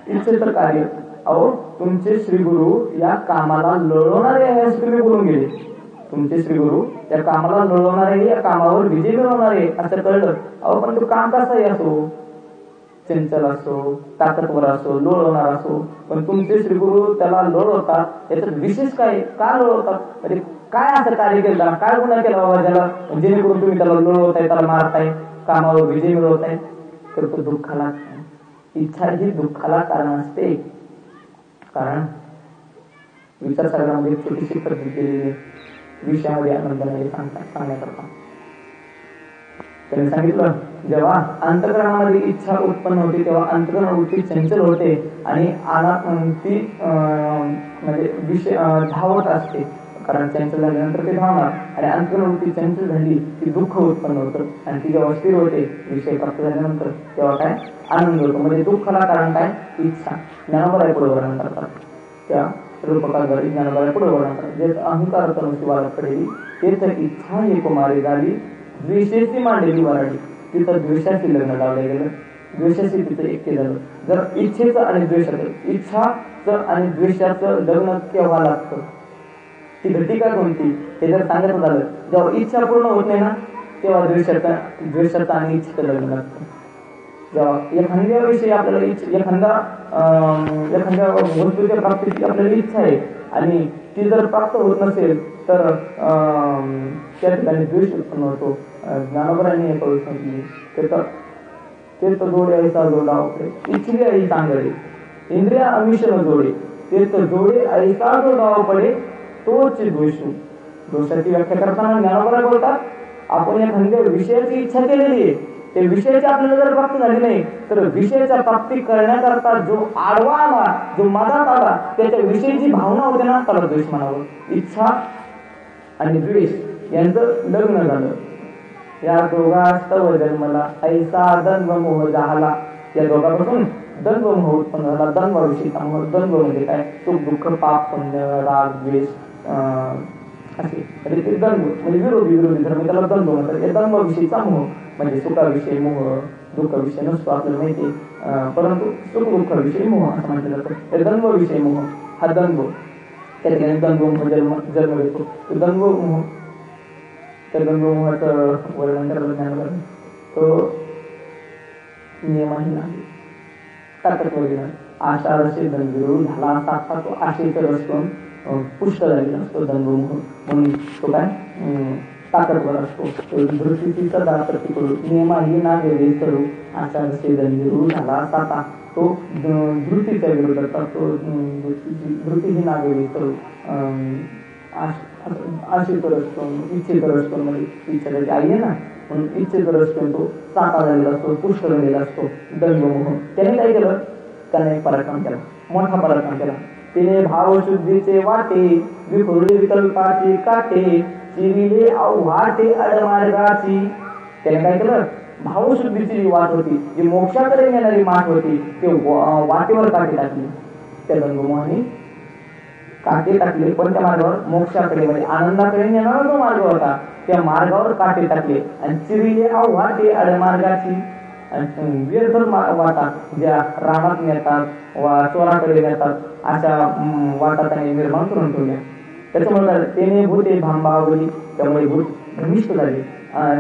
इच्छेचं कार्य, अहो तुमचे श्रीगुरु या कामाला लढवणारे आहे असं तुम्ही बोलून गेले. तुमचे श्रीगुरु त्या कामाला लढवणारे, या कामावर विजय मिळवणारे असं कळलं. अहो पण तो काम कसाही असो, चंचल असो, ताकदवर असो, लोळवणार असो, पण तुमचे श्रीगुरु त्याला लोळवतात. याच्यात विशेष काय, का लोळवतात? म्हणजे काय असं कार्य केलं, काय गुन्हा केला बाबा ज्याला जेणेकरून तुम्ही त्याला लोळवताय, त्याला मारताय, कामावर विजय मिळवताय? तर तो दुःखाला, इच्छा ही दुःखाला कारण असते. कारण विचारसागरामध्ये एक छोटीशी पद्धत केलेली आहे विषयामध्ये आनंदाने सांगण्याकरता. त्यांनी सांगितलं, जेव्हा अंतःकरणामध्ये इच्छा उत्पन्न होते तेव्हा अंतःकरणवृत्ती चंचल होते आणि ती म्हणजे विषय धावत असते. कारण चंचल झाल्यानंतर ते धावणार, आणि अंतःकरणवृत्ती चंचल झाली की दुःख उत्पन्न होतं, आणि ती जेव्हा स्थिर होते विषय प्राप्त झाल्यानंतर तेव्हा काय आनंद होतो. म्हणजे दुःखाला कारण काय इच्छा. ज्ञानोबा पुढे वर्णन करतात, त्या रूपकाद्वारे ज्ञानोबा पुढे वर्णन करतात. जे अहंकार तनुची वाढत पडली तेच इच्छा ही कुमारी झाली, द्वेषाची मांडलेली वराडी. तिथं द्वेषाशी लग्न लावलं गेलं, द्वेषाशी तिचं ऐक्य झालं. जर इच्छेचं आणि द्वेषाचं, इच्छाचं आणि द्वेषाचं लग्न केव्हा लागतं, ती घटिका कोणती हे जर सांगत झालं, जेव्हा इच्छा पूर्ण होत नाही ना तेव्हा द्वेषाचं आणि इच्छेचं लग्न लागतं. जेव्हा एखाद्या विषयी आपल्याला एखाद्या वस्तूच्या प्राप्तीची आपल्याला इच्छा आहे आणि ती जर प्राप्त होत नसेल तर त्या ठिकाणी द्वेष उत्पन्न होतो. ज्ञानोबरांनी एक गोष्ट सांगितली, ते तर जोडे ऐसा जोडा वापरे, इच्छिले आई सांगडे, इंद्रिया अमिशन जोडे, ते तर जोडे ऐसा जो डाव पडे तोच द्वेषू. दोषाची व्याख्या करताना ज्ञानोबरा बोलतात, आपण एखाद्या विषयाची इच्छा केलेली आहे, ते विषयाची आपल्याला जर प्राप्ती झाली नाही तर विषयाच्या प्राप्ती करण्याकरता जो आडवा आला, जो मधात आला, त्याच्या विषयीची भावना होते ना त्याला द्वेष म्हणावं. इच्छा आणि द्वेष यांचं लग्न झालं, या दोघास्तव जन्मला ऐसा द्वंद्व मोह झाला. या दोघांपासून द्वंद्व मोह उत्पन्न झाला. द्वंद्वाविषयीचा मोह, द्वंद्व म्हणजे काय, सुख दुःख पाप पुण्य राग द्वेष असे, म्हणजे ते द्वंद्व म्हणजे विरोधी धर्म, त्याला द्वंद्व म्हणतात. या द्वंद्वाविषयीचा मोह म्हणजे सुखाविषयी मोह, दुःखाविषयी नसतो आपल्याला माहिती, परंतु सुख दुःखाविषयी मोह असं म्हटलं जातं. द्वंद्वाविषयी मोह हा द्वंद्व, त्या ठिकाणी द्वंद्व मोह जन्म घेतो. द्वंद्व मोह, त्या द्वंद्व मोहाचं वर्णन करायला ज्ञानोबा तो नियमही नाही, ताकद वगैरे आशारसे द्वंद्व झाला साखा, तो आशेचा रसून पुष्ट झालेला असतो द्वंद्व मोह, म्हणून तो काय ताकदवर असतो. धृतीची सदा प्रतिकूल नियमाही ना गेले सरू, आशारसे द्वंद्व झाला साता, तो धृतीच्या विरोधात असतो. धृती ही ना गेली सरू, आशेचा असतो, इच्छेचा असतो, म्हणजे इच्छा त्याची आई आहे ना, म्हणून इच्छेचा असतो तो साता झालेला असतो, पुष्ट झालेला असतो द्वंद्व मोह. त्याने काय केलं, त्याने पराक्रम केला, मोठा पराक्रम केला. तिने भावशुद्धीचे वाटे विखुरले विकल्पाची काटे, चिरिले अवघाटे अडमार्गाची. त्याने काय केलं, भावशुद्धीची जी वाट होती, जी मोक्षाकडे नेणारी मार्ग होती, ते वाटेवर काटे टाकली. त्या द्वंद्वमोहाने काटे टाकले, पण त्या मार्गावर मोक्षाकडे म्हणजे आनंदाकडे नेणारा जो मार्ग होता त्या मार्गावर काटे टाकले. आणि चिरिले अवघाटे अडमार्गाची, व्यर्थ वाटा ज्या रानात नेतात वा चोराकडे नेतात अशा वाटा त्यांनी निर्माण करून ठेवल्या. त्याच्यामुळे तेने भूते भांबावली, त्यामुळे भूत भ्रमिष्ट झाले.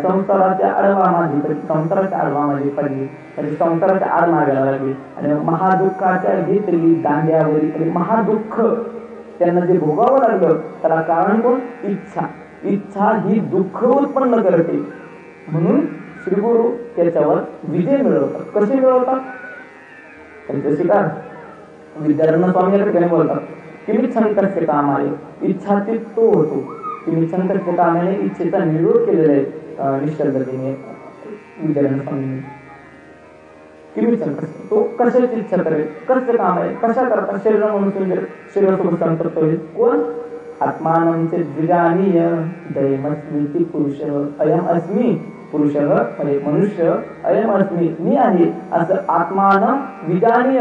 संसाराच्या आडवामध्ये पडली, म्हणजे संसाराच्या आड मार्गाला लागली आणि महादुःखाच्या घेतली दांड्यावरी. आणि महादुःख त्यांना जे भोगावं लागलं त्याला कारण कोण, इच्छा. इच्छा ही दुःख उत्पन्न करते, म्हणून श्रीगुरु त्याच्यावर विजय मिळवतात. कसे मिळवतात, त्यांचे शिकार विद्यारण्य स्वामी या ठिकाणी बोलतात. किमिच्छन कस्य कामाय, इच्छातीत तो होतो. किमिच्छन कस्य कामाने इच्छेचा निरोध केलेला आहे निश्चलतेने विद्यार्थी स्वामींनी. किमिच्छन कस्य, तो कशाची इच्छा करेल, कस्य काम आहे, कशा करता शरीर म्हणून शरीरासोबत संतप्त होईल. कोण? आत्मानंचे द्विजानीय दैमस्मीति पुरुष अयम अस्मी. पुरुष म्हणजे मनुष्य, अयम अस्मी मी आहे असं आत्मान विजानीय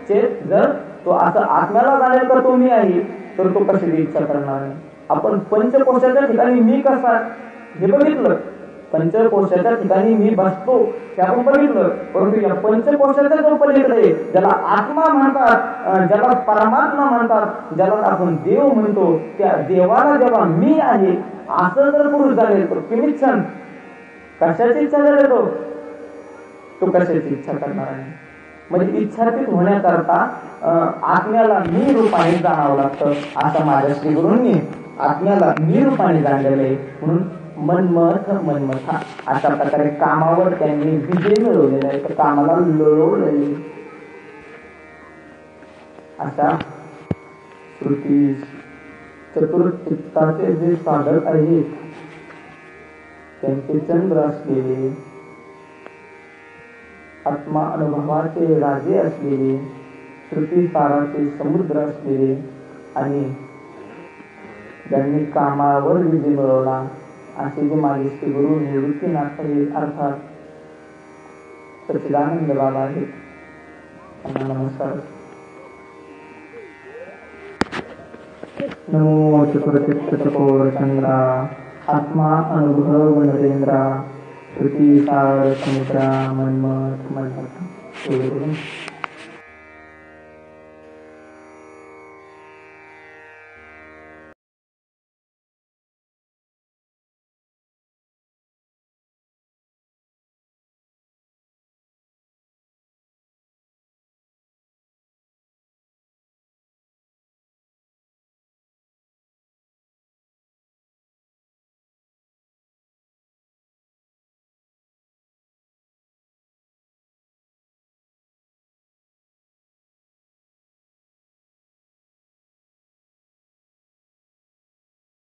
चेत, जर तो असं आत्म्याला जाणेल का तो मी आहे, तर तो कशाची इच्छा करणार नाही. आपण पंचकोशाच्या ठिकाणी मी कसा हे बघितलं, पंचकोशाच्या ठिकाणी मी बसतो हे आपण बघितलं. परंतु या पंचकोशाच्या जो पलीकडे ज्याला आत्मा म्हणतात, ज्याला परमात्मा म्हणतात, ज्याला आपण देव म्हणतो, त्या देवाला जेव्हा मी आहे असं जर पुरुष झाले तर किमिच्छन कशाची इच्छा झाली, तो कशाची इच्छा करणार आहे. म्हणजे इच्छातीत होण्याकरता आत्म्याला मी रूपाने जाणावं लागतं. असं माझ्या श्री गुरूंनी आत्म्याला मी रूपाने जाणलेलं आहे. म्हणून मनमथ अशा प्रकारे कामावर त्यांनी विजय मिळवलेला आहे, तर कामाला लढवलेले. अशा श्रुती चतुर्चित्ताचे जे साधक आहेत त्यांचे चंद्र असलेले, आत्मा अनुभवाचे राजे असलेले, श्रुती साराचे समुद्र असलेले आणि ज्यांनी कामावर विजय मिळवला असे जे माझे श्री गुरु निवृत्तीनाथ हे अर्थात सच्चिदानंद बाबा आहेत, त्यांना नमस्कार. नमो चतुर्चित्त चकोर चंद्रा, आत्मा अनुभव नरेंद्रा, श्रुती सार समुद्रा, मनमथ मनमथ.